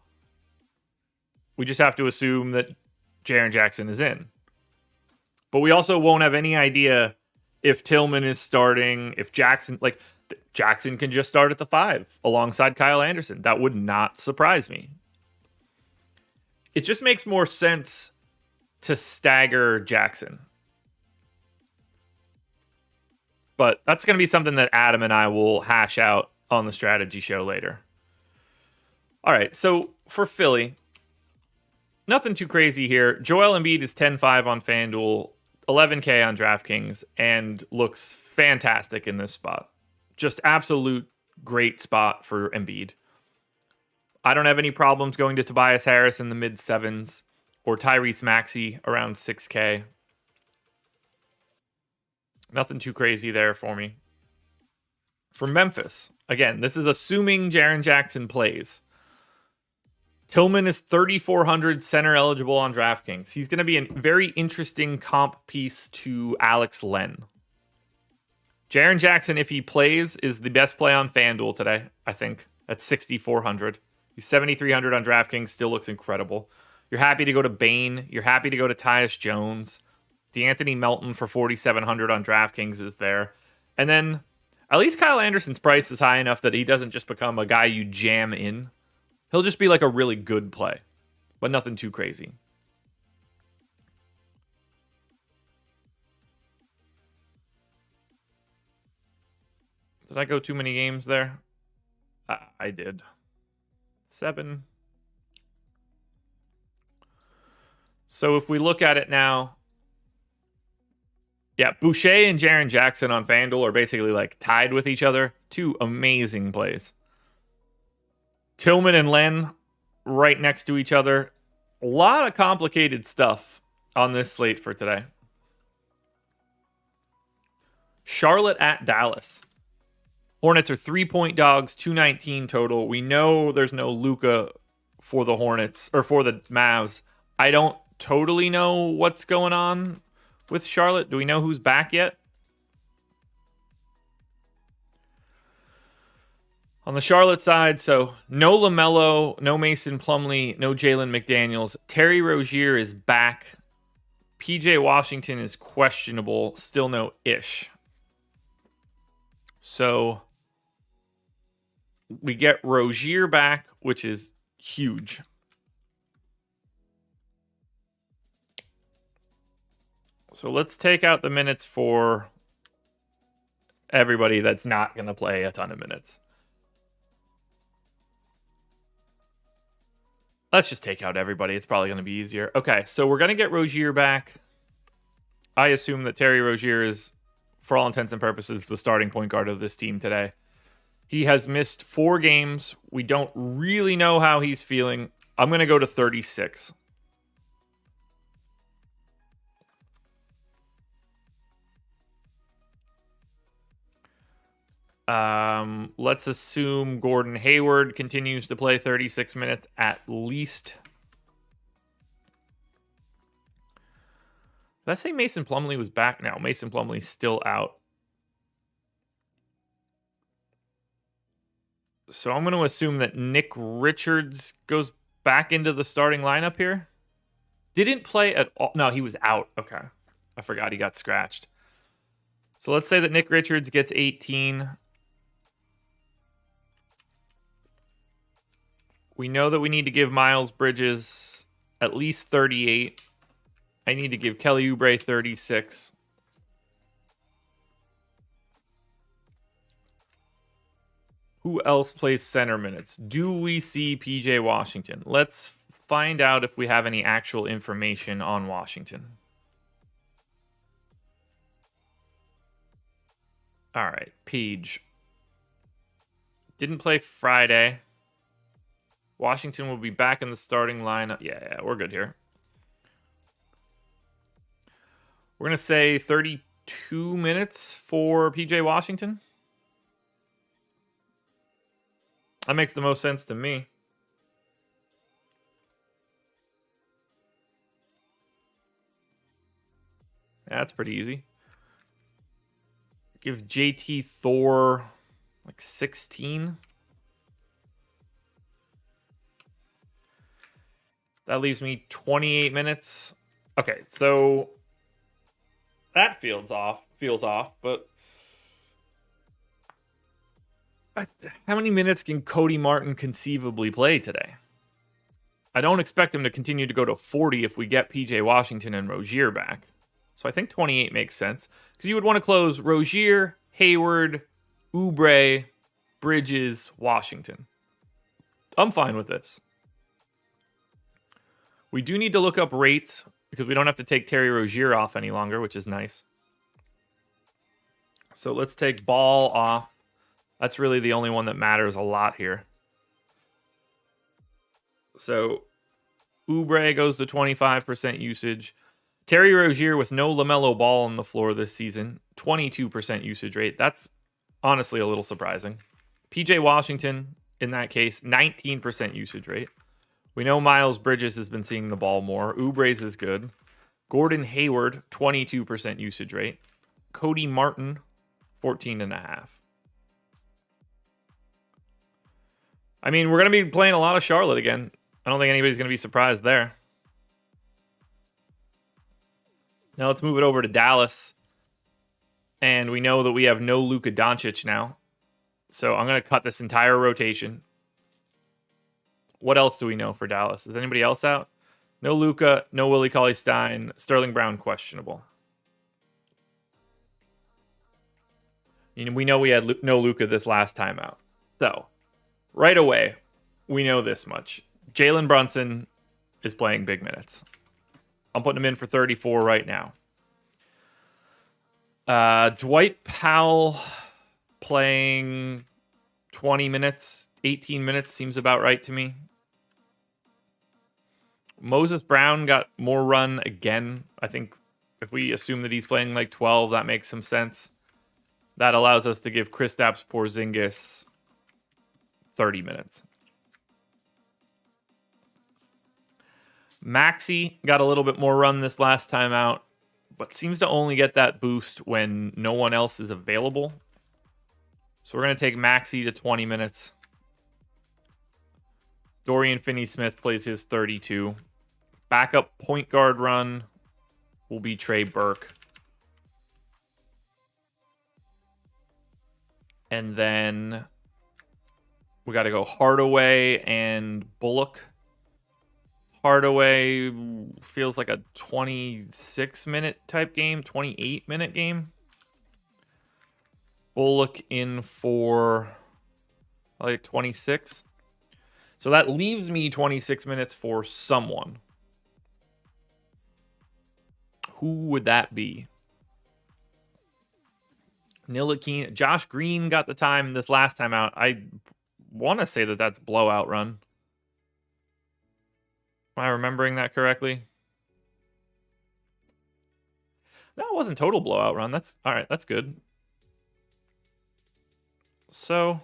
S1: we just have to assume that Jaren Jackson is in. But we also won't have any idea if Tillman is starting, if Jackson, like, Jackson can just start at the 5 alongside Kyle Anderson. That would not surprise me. It just makes more sense to stagger Jackson. But that's going to be something that Adam and I will hash out on the strategy show later. All right, so for Philly, nothing too crazy here. Joel Embiid is 10-5 on FanDuel, 11K on DraftKings, and looks fantastic in this spot. Just absolute great spot for Embiid. I don't have any problems going to Tobias Harris in the mid 7s or Tyrese Maxey around 6K. Nothing too crazy there for me. For Memphis, again, this is assuming Jaren Jackson plays. Tillman is 3,400 center eligible on DraftKings. He's going to be a very interesting comp piece to Alex Len. Jaren Jackson, if he plays, is the best play on FanDuel today, I think, at 6,400. He's 7,300 on DraftKings, still looks incredible. You're happy to go to Bane. You're happy to go to Tyus Jones. DeAnthony Melton for 4,700 on DraftKings is there. And then at least Kyle Anderson's price is high enough that he doesn't just become a guy you jam in. He'll just be like a really good play, but nothing too crazy. Did I go too many games there? I did. 7. So if we look at it now, yeah, Boucher and Jaren Jackson on FanDuel are basically like tied with each other. Two amazing plays. Tillman and Len right next to each other. A lot of complicated stuff on this slate for today. Charlotte at Dallas. Hornets are 3-point dogs, 219 total. We know there's no Luka for the Hornets or for the Mavs. I don't totally know what's going on with Charlotte. Do we know who's back yet? On the Charlotte side, so no LaMelo, no Mason Plumlee, no Jalen McDaniels. Terry Rozier is back. PJ Washington is questionable. Still no Ish. So we get Rozier back, which is huge. So let's take out the minutes for everybody that's not going to play a ton of minutes. Let's just take out everybody. It's probably going to be easier. Okay, so we're going to get Rozier back. I assume that Terry Rozier is, for all intents and purposes, the starting point guard of this team today. He has missed 4 games. We don't really know how he's feeling. I'm going to go to 36. Let's assume Gordon Hayward continues to play 36 minutes at least. Did I say Mason Plumlee was back now? Mason Plumlee's still out. So I'm going to assume that Nick Richards goes back into the starting lineup here. Didn't play at all. No, he was out. Okay. I forgot he got scratched. So let's say that Nick Richards gets 18. We know that we need to give Miles Bridges at least 38. I need to give Kelly Oubre 36. Who else plays center minutes? Do we see PJ Washington? Let's find out if we have any actual information on Washington. All right, Page. Didn't play Friday. Washington will be back in the starting lineup. Yeah, we're good here. We're going to say 32 minutes for PJ Washington. That makes the most sense to me. Yeah, that's pretty easy. Give JT Thor like 16. That leaves me 28 minutes. Okay, so that feels off, but how many minutes can Cody Martin conceivably play today? I don't expect him to continue to go to 40 if we get PJ Washington and Rozier back. So I think 28 makes sense. Because you would want to close Rozier, Hayward, Oubre, Bridges, Washington. I'm fine with this. We do need to look up rates because we don't have to take Terry Rozier off any longer, which is nice. So let's take Ball off. That's really the only one that matters a lot here. So Oubre goes to 25% usage. Terry Rozier with no LaMelo Ball on the floor this season, 22% usage rate. That's honestly a little surprising. PJ Washington, in that case, 19% usage rate. We know Miles Bridges has been seeing the ball more. Oubre's is good. Gordon Hayward, 22% usage rate. Cody Martin, 14.5. I mean, we're going to be playing a lot of Charlotte again. I don't think anybody's going to be surprised there. Now let's move it over to Dallas. And we know that we have no Luka Doncic now. So I'm going to cut this entire rotation. What else do we know for Dallas? Is anybody else out? No Luka, no Willie Cauley-Stein, Sterling Brown questionable. We know we had no Luka this last time out. So, right away, we know this much. Jalen Brunson is playing big minutes. I'm putting him in for 34 right now. Dwight Powell playing 20 minutes, 18 minutes seems about right to me. Moses Brown got more run again. I think if we assume that he's playing like 12, that makes some sense. That allows us to give Kristaps Porzingis 30 minutes. Maxey got a little bit more run this last time out, but seems to only get that boost when no one else is available. So we're going to take Maxey to 20 minutes. Dorian Finney-Smith plays his 32. Backup point guard run will be Trey Burke. And then we got to go Hardaway and Bullock. Hardaway feels like a 26-minute type game, 28-minute game. Bullock in for like 26. So that leaves me 26 minutes for someone. Who would that be? Ntilikina. Josh Green got the time this last time out. I want to say that that's blowout run. Am I remembering that correctly? No, it wasn't total blowout run. That's all right. That's good. So,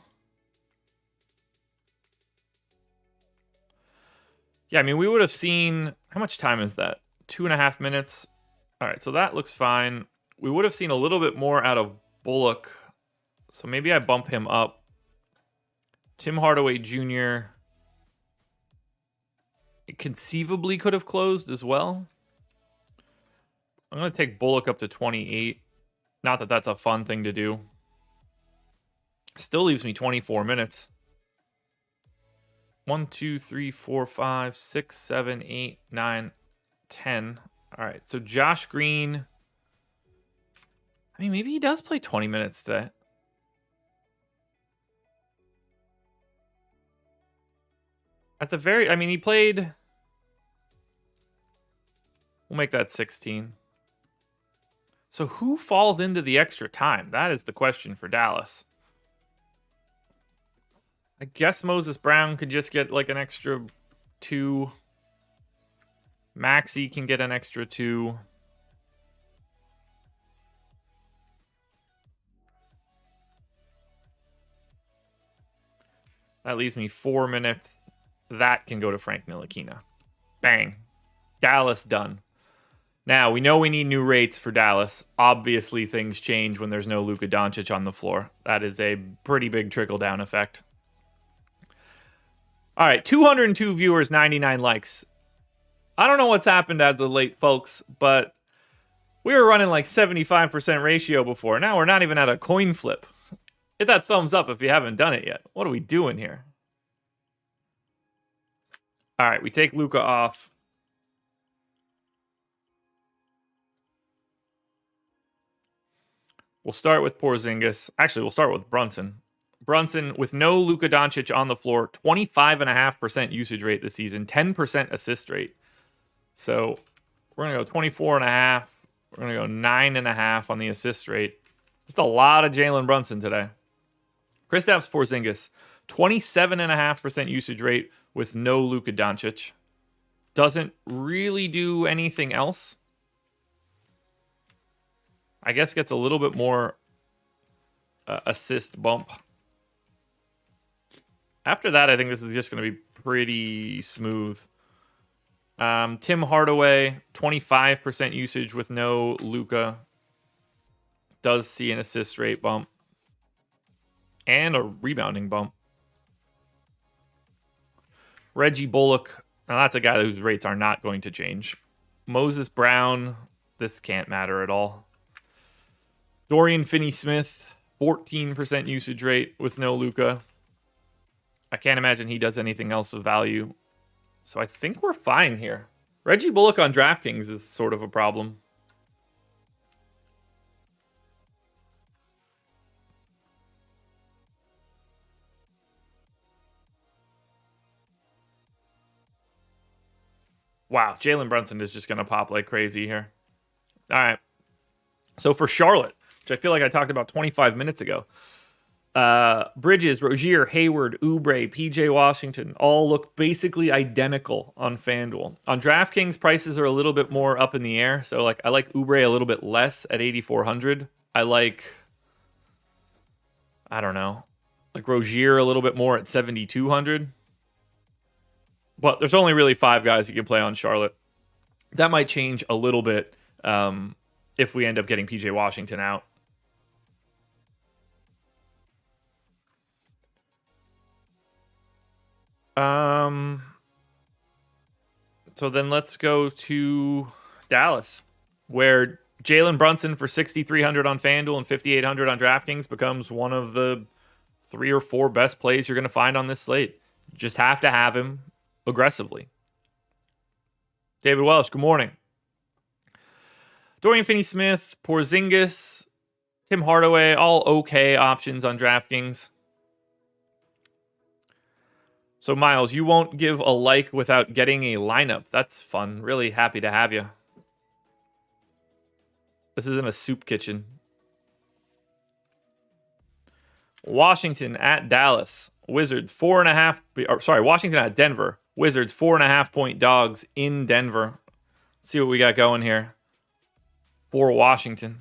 S1: yeah, I mean, we would have seen, how much time is that? 2.5 minutes. All right, so that looks fine. We would have seen a little bit more out of Bullock. So maybe I bump him up. Tim Hardaway Jr. conceivably could have closed as well. I'm going to take Bullock up to 28. Not that that's a fun thing to do. Still leaves me 24 minutes. 1, 2, 3, 4, 5, 6, 7, 8, 9, 10. All right, so Josh Green. I mean, maybe he does play 20 minutes today. At the very, I mean, he played. We'll make that 16. So who falls into the extra time? That is the question for Dallas. I guess Moses Brown could just get like an extra 2. Maxey can get an extra 2. That leaves me 4 minutes. That can go to Frank Ntilikina. Bang. Dallas done. Now, we know we need new rates for Dallas. Obviously, things change when there's no Luka Doncic on the floor. That is a pretty big trickle-down effect. All right, 202 viewers, 99 likes. I don't know what's happened as of late, folks, but we were running like 75% ratio before. Now we're not even at a coin flip. Hit that thumbs up if you haven't done it yet. What are we doing here? All right, we take Luka off. We'll start with Porzingis. Actually, we'll start with Brunson. Brunson, with no Luka Doncic on the floor, 25.5% usage rate this season, 10% assist rate. So we're going to go 24.5. We're going to go 9.5 on the assist rate. Just a lot of Jalen Brunson today. Kristaps Porzingis, 27.5% usage rate with no Luka Doncic. Doesn't really do anything else. I guess gets a little bit more assist bump. After that, I think this is just going to be pretty smooth. Tim Hardaway, 25% usage with no Luka. Does see an assist rate bump. And a rebounding bump. Reggie Bullock. Now that's a guy whose rates are not going to change. Moses Brown. This can't matter at all. Dorian Finney-Smith. 14% usage rate with no Luka. I can't imagine he does anything else of value. So I think we're fine here. Reggie Bullock on DraftKings is sort of a problem. Wow, Jalen Brunson is just going to pop like crazy here. All right. So for Charlotte, which I feel like I talked about 25 minutes ago, Bridges, Rozier, Hayward, Oubre, PJ Washington all look basically identical on FanDuel. On DraftKings, prices are a little bit more up in the air. So I like Oubre a little bit less at 8,400. I like Rozier a little bit more at 7,200. But there's only really 5 guys you can play on Charlotte. That might change a little bit if we end up getting PJ Washington out. So then let's go to Dallas, where Jalen Brunson for 6,300 on FanDuel and 5,800 on DraftKings becomes one of the 3 or 4 best plays you're going to find on this slate. You just have to have him aggressively. David Welsh, good morning. Dorian Finney-Smith, Porzingis, Tim Hardaway, all okay options on DraftKings. So, Miles, you won't give a like without getting a lineup. That's fun. Really happy to have you. This isn't a soup kitchen. Washington at Dallas. Wizards, 4.5. Washington at Denver. Wizards, 4.5 point dogs in Denver. Let's see what we got going here for Washington.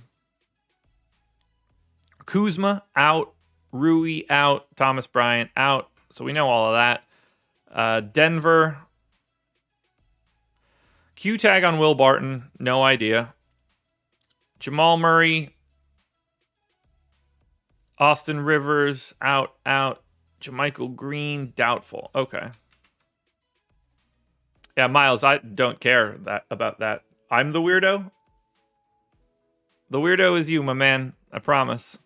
S1: Kuzma out. Rui out. Thomas Bryant out. So we know all of that. Denver. Q tag on Will Barton. No idea. Jamal Murray. Austin Rivers. Out. JaMychal Green. Doubtful. Okay. Yeah, Miles, I don't care about that. I'm the weirdo. The weirdo is you, my man. I promise.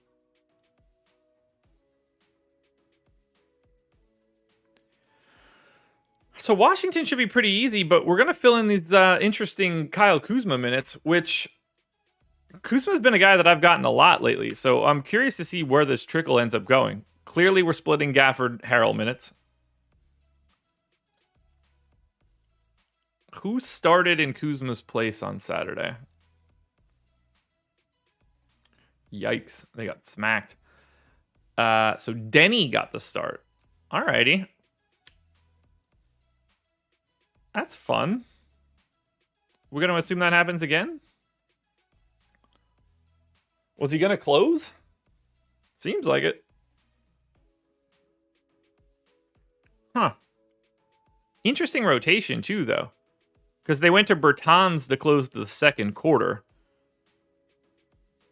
S1: So Washington should be pretty easy, but we're going to fill in these interesting Kyle Kuzma minutes, which Kuzma's been a guy that I've gotten a lot lately. So I'm curious to see where this trickle ends up going. Clearly, we're splitting Gafford-Harrell minutes. Who started in Kuzma's place on Saturday? Yikes. They got smacked. So Denny got the start. Alrighty. That's fun. We're going to assume that happens again? Was he going to close? Seems like it. Huh. Interesting rotation, too, though. Because they went to Bertans to close the second quarter.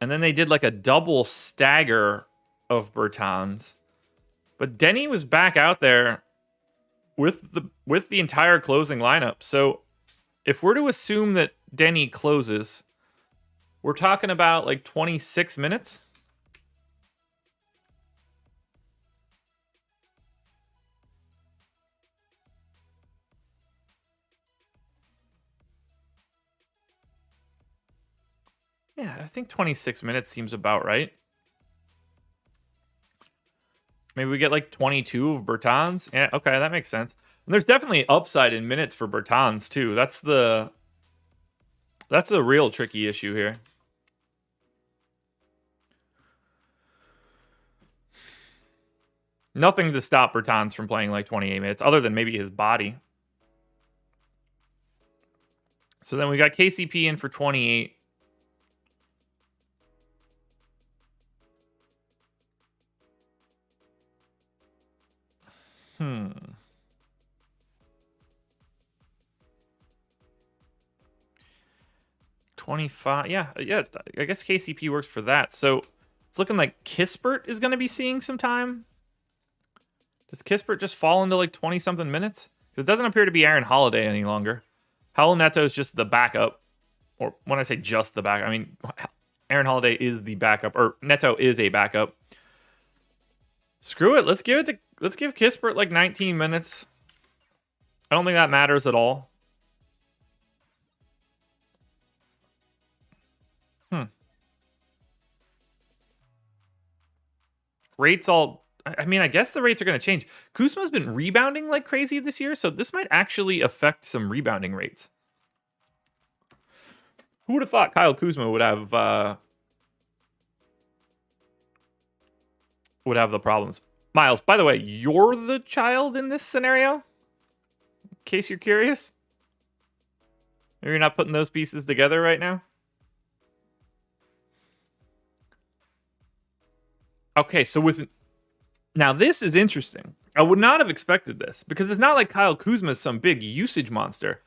S1: And then they did like a double stagger of Bertans. But Denny was back out there with the entire closing lineup. So if we're to assume that Denny closes, we're talking about like 26 minutes. Yeah, I think 26 minutes seems about right. Maybe we get like 22 of Bertans. Yeah, okay, that makes sense. And there's definitely upside in minutes for Bertans too. That's the real tricky issue here. Nothing to stop Bertans from playing like 28 minutes, other than maybe his body. So then we got KCP in for 28. Hmm. 25. Yeah. I guess KCP works for that. So it's looking like Kispert is going to be seeing some time. Does Kispert just fall into like 20-something minutes? Because it doesn't appear to be Aaron Holiday any longer. Howell Neto is just the backup. Or when I say just the backup, I mean Aaron Holiday is the backup, or Neto is a backup. Screw it. Let's give Kispert like 19 minutes. I don't think that matters at all. Rates all... I mean, I guess the rates are going to change. Kuzma's been rebounding like crazy this year, so this might actually affect some rebounding rates. Who would have thought Kyle Kuzma would have the problems? Miles, by the way, you're the child in this scenario? In case you're curious? Maybe you're not putting those pieces together right now? Okay, so now this is interesting. I would not have expected this, because it's not like Kyle Kuzma is some big usage monster.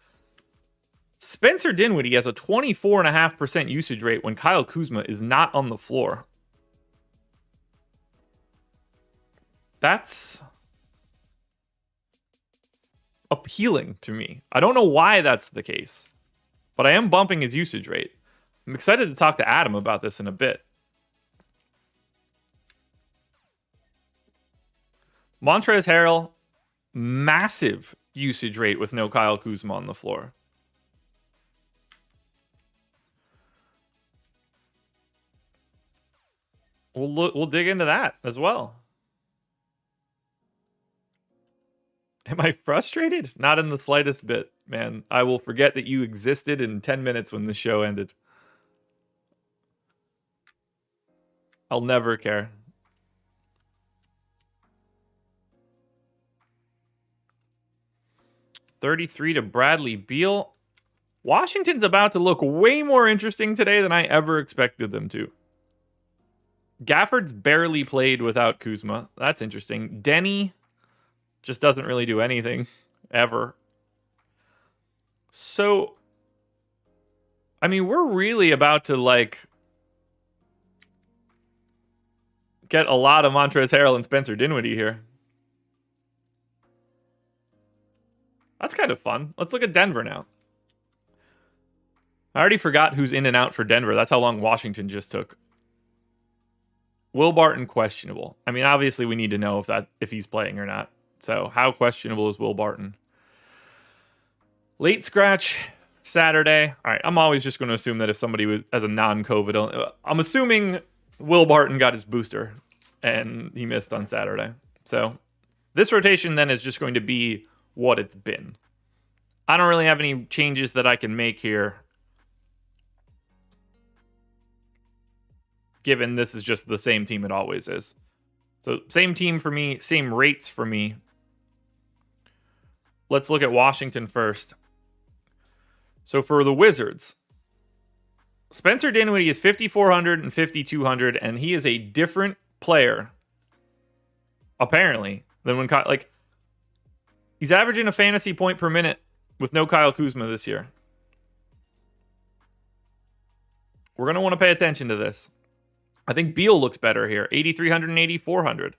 S1: Spencer Dinwiddie has a 24.5% usage rate when Kyle Kuzma is not on the floor. That's appealing to me. I don't know why that's the case, but I am bumping his usage rate. I'm excited to talk to Adam about this in a bit. Montrezl Harrell, massive usage rate with no Kyle Kuzma on the floor. We'll dig into that as well. Am I frustrated? Not in the slightest bit, man. I will forget that you existed in 10 minutes when the show ended. I'll never care. $33 to Bradley Beal. Washington's about to look way more interesting today than I ever expected them to. Gafford's barely played without Kuzma. That's interesting. Denny just doesn't really do anything ever. So, I mean, we're really about to like get a lot of Montrezl Harrell and Spencer Dinwiddie here. That's kind of fun. Let's look at Denver now. I already forgot who's in and out for Denver. That's how long Washington just took. Will Barton questionable. I mean, obviously we need to know if he's playing or not. So how questionable is Will Barton? Late scratch Saturday. All right, I'm always just going to assume that if somebody has a non-COVID, I'm assuming Will Barton got his booster and he missed on Saturday. So this rotation then is just going to be what it's been. I don't really have any changes that I can make here, given this is just the same team it always is. So same team for me, same rates for me. Let's look at Washington first. So for the Wizards, Spencer Dinwiddie is 5,400 and 5,200, and he is a different player, apparently, than when he's averaging a fantasy point per minute with no Kyle Kuzma this year. We're going to want to pay attention to this. I think Beal looks better here, 8,300 and 8,400.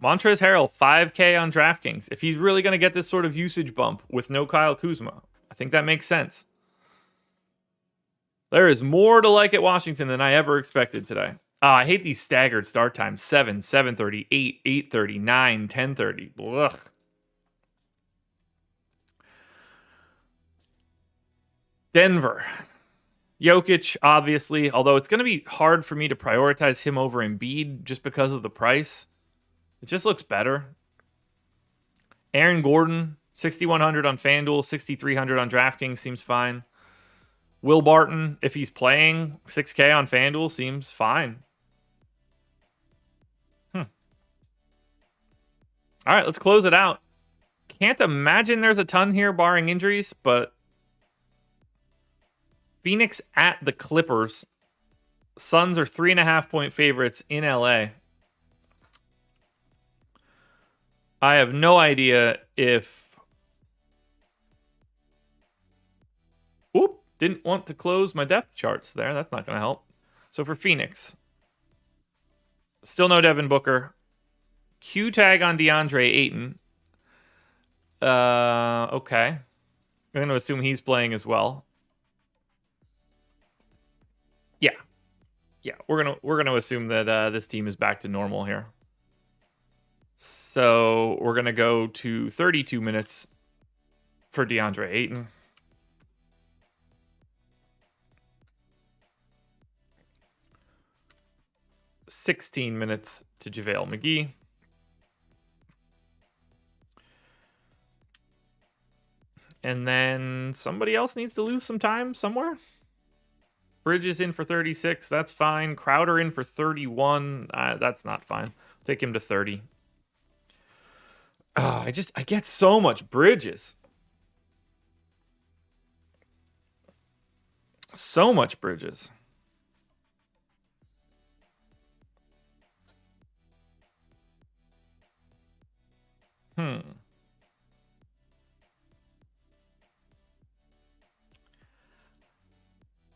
S1: Montrezl Harrell, 5K on DraftKings. If he's really going to get this sort of usage bump with no Kyle Kuzma, I think that makes sense. There is more to like at Washington than I ever expected today. I hate these staggered start times. 7, 7:30, 8, 8:30, 9, 10:30. Ugh. Denver. Jokic, obviously, although it's going to be hard for me to prioritize him over Embiid just because of the price. It just looks better. Aaron Gordon, 6,100 on FanDuel, 6,300 on DraftKings seems fine. Will Barton, if he's playing, 6K on FanDuel seems fine. All right, let's close it out. Can't imagine there's a ton here barring injuries, but Phoenix at the Clippers. Suns are 3.5-point favorites in LA. I have no idea if... Oop, didn't want to close my depth charts there. That's not going to help. So for Phoenix, still no Devin Booker. Q tag on DeAndre Ayton. Okay. I'm going to assume he's playing as well. Yeah, we're gonna assume that this team is back to normal here. So we're gonna go to 32 minutes for DeAndre Ayton. $16 minutes to JaVale McGee. And then somebody else needs to lose some time somewhere. Bridges in for 36. That's fine. Crowder in for 31. That's not fine. Take him to 30. I get so much Bridges. So much Bridges.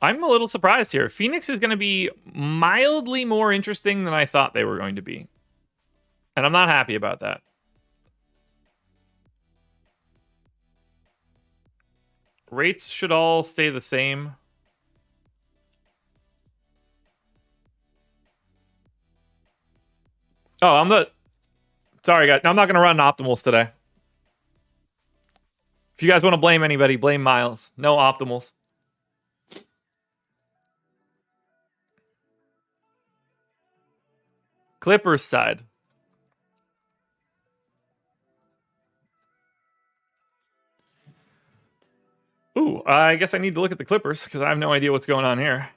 S1: I'm a little surprised here. Phoenix is going to be mildly more interesting than I thought they were going to be. And I'm not happy about that. Rates should all stay the same. Oh, sorry, guys. I'm not going to run optimals today. If you guys want to blame anybody, blame Miles. No optimals. Clippers side. Ooh, I guess I need to look at the Clippers because I have no idea what's going on here.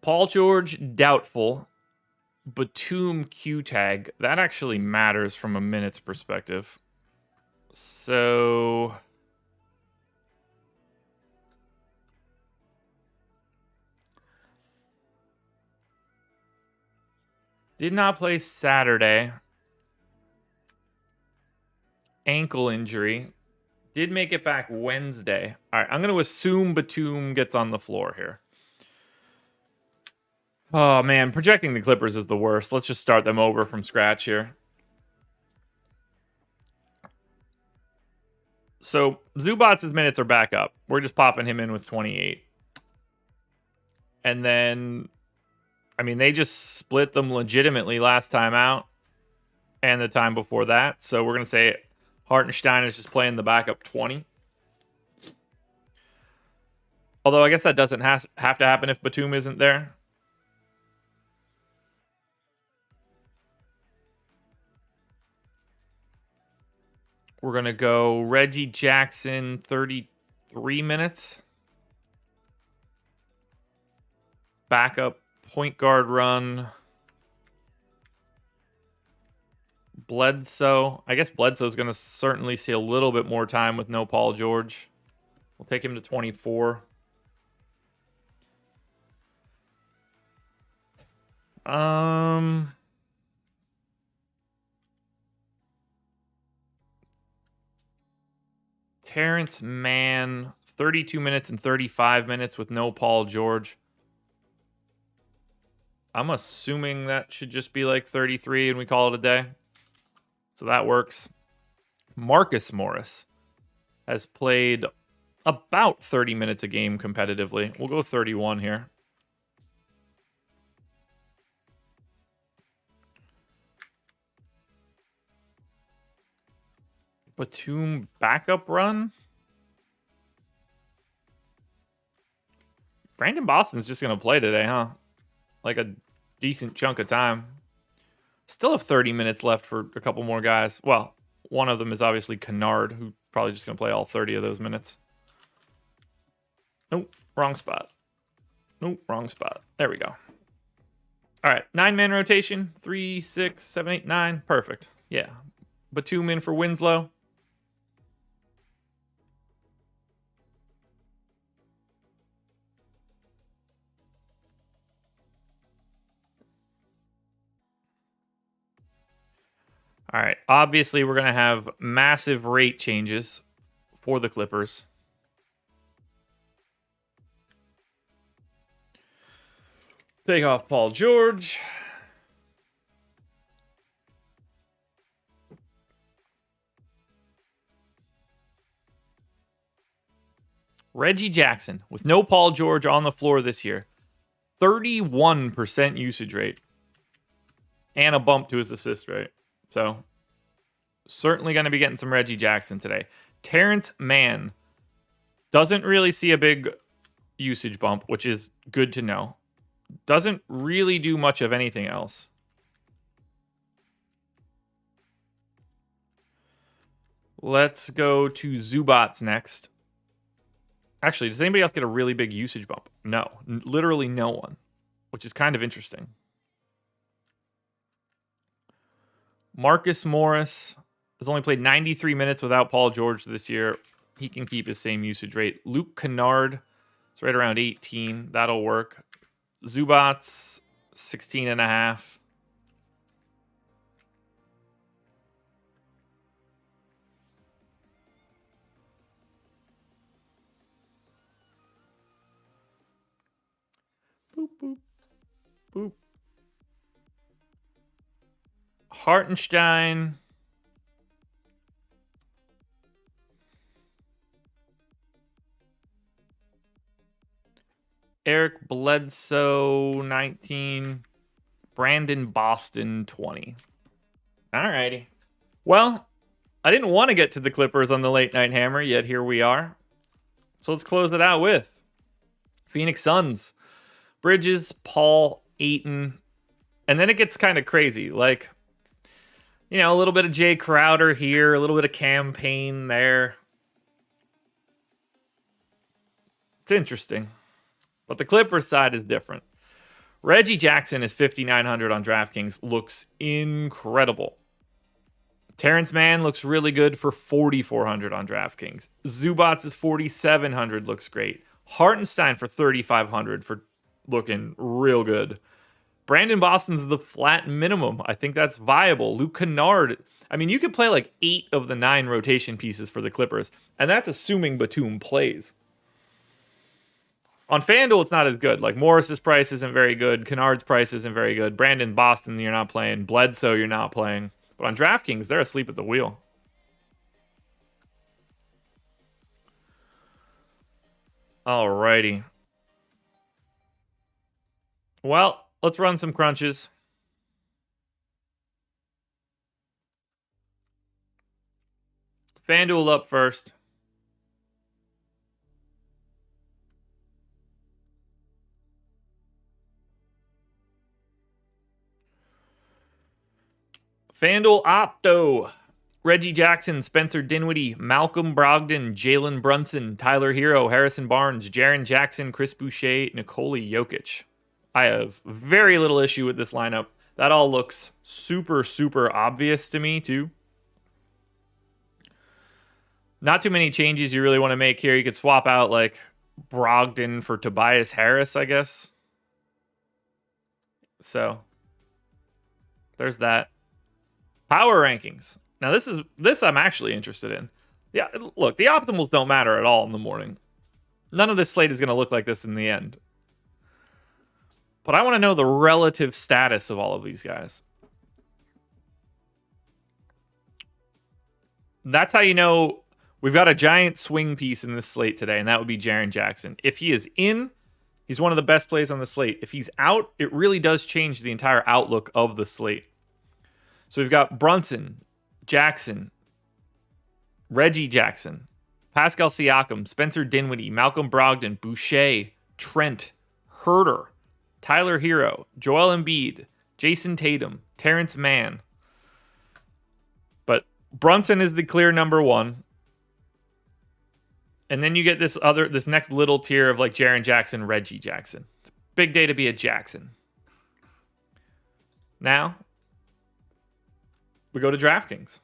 S1: Paul George, doubtful. Batum Q tag. That actually matters from a minutes perspective. So... did not play Saturday. Ankle injury. Did make it back Wednesday. All right, I'm going to assume Batum gets on the floor here. Oh, man. Projecting the Clippers is the worst. Let's just start them over from scratch here. So, Zubac's minutes are back up. We're just popping him in with 28. And then, I mean, they just split them legitimately last time out and the time before that. So, we're going to say Hartenstein is just playing the backup 20. Although, I guess that doesn't have to happen if Batum isn't there. We're going to go Reggie Jackson, 33 minutes. Backup point guard run. Bledsoe. I guess Bledsoe's going to certainly see a little bit more time with no Paul George. We'll take him to 24. Terrence Mann, 32 minutes and 35 minutes with no Paul George. I'm assuming that should just be like 33 and we call it a day. So that works. Marcus Morris has played about 30 minutes a game competitively. We'll go 31 here. Batum backup run. Brandon Boston's just going to play today, huh? Like a decent chunk of time. Still have 30 minutes left for a couple more guys. Well, one of them is obviously Kennard, who's probably just going to play all 30 of those minutes. Nope, wrong spot. Nope, wrong spot. There we go. All right, 9-man rotation. 3, 6, 7, 8, 9. Perfect. Yeah. Batum in for Winslow. All right, obviously we're going to have massive rate changes for the Clippers. Take off Paul George. Reggie Jackson, with no Paul George on the floor this year, 31% usage rate. And a bump to his assist rate. So, certainly going to be getting some Reggie Jackson today. Terrence Mann doesn't really see a big usage bump, which is good to know. Doesn't really do much of anything else. Let's go to Zubats next. Actually, does anybody else get a really big usage bump? No. Literally no one. Which is kind of interesting. Marcus Morris has only played 93 minutes without Paul George this year. He can keep his same usage rate. Luke Kennard, it's right around 18. That'll work. Zubats, 16 and a half. Boop, boop, boop. Hartenstein. Eric Bledsoe, 19. Brandon Boston, 20. Alrighty. Well, I didn't want to get to the Clippers on the late night hammer, yet here we are. So let's close it out with Phoenix Suns. Bridges, Paul, Ayton. And then it gets kind of crazy. Like, you know, a little bit of Jay Crowder here, a little bit of campaign there. It's interesting. But the Clippers side is different. Reggie Jackson is 5,900 on DraftKings. Looks incredible. Terrence Mann looks really good for 4,400 on DraftKings. Zubats is 4,700. Looks great. Hartenstein for 3,500 for looking real good. Brandon Boston's the flat minimum. I think that's viable. Luke Kennard. I mean, you could play like 8 of the 9 rotation pieces for the Clippers, and that's assuming Batum plays. On FanDuel, it's not as good. Like, Morris's price isn't very good. Kennard's price isn't very good. Brandon Boston, you're not playing. Bledsoe, you're not playing. But on DraftKings, they're asleep at the wheel. Alrighty. Well, let's run some crunches. FanDuel up first. FanDuel Opto. Reggie Jackson, Spencer Dinwiddie, Malcolm Brogdon, Jalen Brunson, Tyler Hero, Harrison Barnes, Jaren Jackson, Chris Boucher, Nikola Jokic. I have very little issue with this lineup. That all looks super, super obvious to me, too. Not too many changes you really want to make here. You could swap out, like, Brogdon for Tobias Harris, I guess. So, there's that. Power rankings. Now, this I'm actually interested in. Yeah, look, the optimals don't matter at all in the morning. None of this slate is going to look like this in the end. But I want to know the relative status of all of these guys. That's how you know we've got a giant swing piece in this slate today, and that would be Jaren Jackson. If he is in, he's one of the best plays on the slate. If he's out, it really does change the entire outlook of the slate. So we've got Brunson, Jackson, Reggie Jackson, Pascal Siakam, Spencer Dinwiddie, Malcolm Brogdon, Boucher, Trent, Herter, Tyler Hero, Joel Embiid, Jason Tatum, Terrence Mann. But Brunson is the clear number one. And then you get this next little tier of like Jaren Jackson, Reggie Jackson. It's a big day to be a Jackson. Now, we go to DraftKings.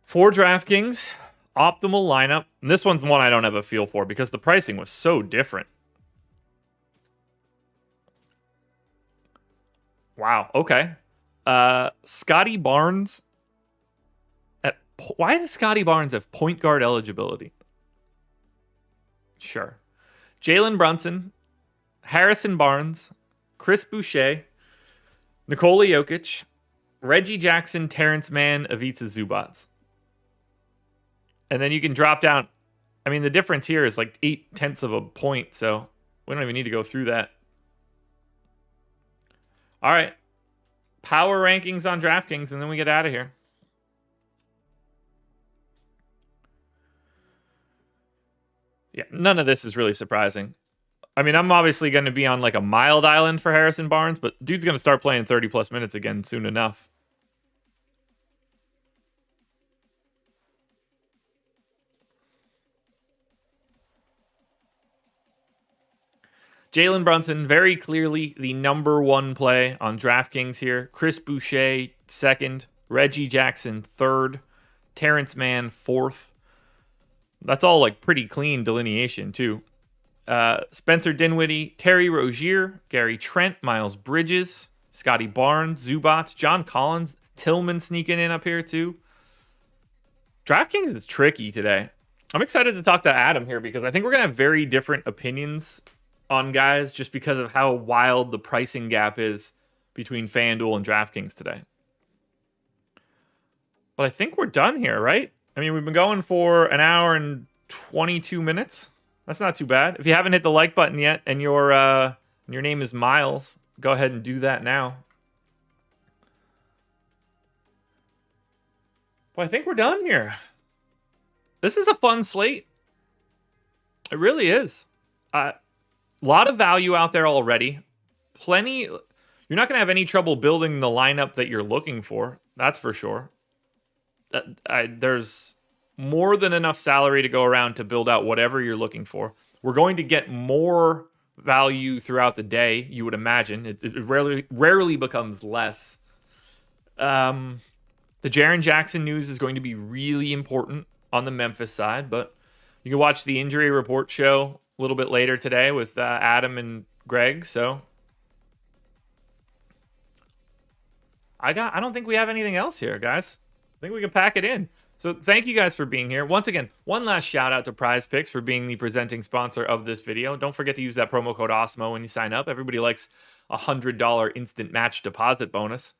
S1: For DraftKings, optimal lineup. And this one's one I don't have a feel for because the pricing was so different. Wow. Okay. Scotty Barnes. Why does Scotty Barnes have point guard eligibility? Sure. Jalen Brunson, Harrison Barnes, Chris Boucher, Nikola Jokic, Reggie Jackson, Terrence Mann, Ivica Zubac. And then you can drop down. I mean, the difference here is like 0.8 of a point, so we don't even need to go through that. All right. Power rankings on DraftKings, and then we get out of here. Yeah, none of this is really surprising. I mean, I'm obviously going to be on like a mild island for Harrison Barnes, but dude's going to start playing 30-plus minutes again soon enough. Jalen Brunson, very clearly the number one play on DraftKings here. Chris Boucher, second. Reggie Jackson, third. Terrence Mann, fourth. That's all like pretty clean delineation, too. Spencer Dinwiddie, Terry Rozier, Gary Trent, Miles Bridges, Scotty Barnes, Zubac, John Collins, Tillman sneaking in up here, too. DraftKings is tricky today. I'm excited to talk to Adam here because I think we're going to have very different opinions on guys just because of how wild the pricing gap is between FanDuel and DraftKings today. But I think we're done here, right? I mean, we've been going for an hour and 22 minutes. That's not too bad. If you haven't hit the like button yet and your name is Miles, go ahead and do that now. Well, I think we're done here. This is a fun slate. It really is. A lot of value out there already. Plenty. You're not going to have any trouble building the lineup that you're looking for. That's for sure. There's more than enough salary to go around to build out whatever you're looking for. We're going to get more value throughout the day, you would imagine. It rarely becomes less. The Jaren Jackson news is going to be really important on the Memphis side, but you can watch the injury report show a little bit later today with Adam and Greg. So I don't think we have anything else here, guys. I think we can pack it in. So thank you guys for being here. Once again, one last shout out to Prize Picks for being the presenting sponsor of this video. Don't forget to use that promo code Awesemo when you sign up. Everybody likes a $100 instant match deposit bonus.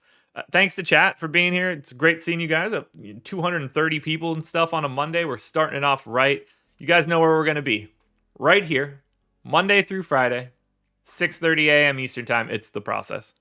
S1: Thanks to chat for being here. It's great seeing you guys. 230 people and stuff on a Monday. We're starting it off right. You guys know where we're going to be. Right here, Monday through Friday, 6:30 a.m. Eastern Time. It's The Process.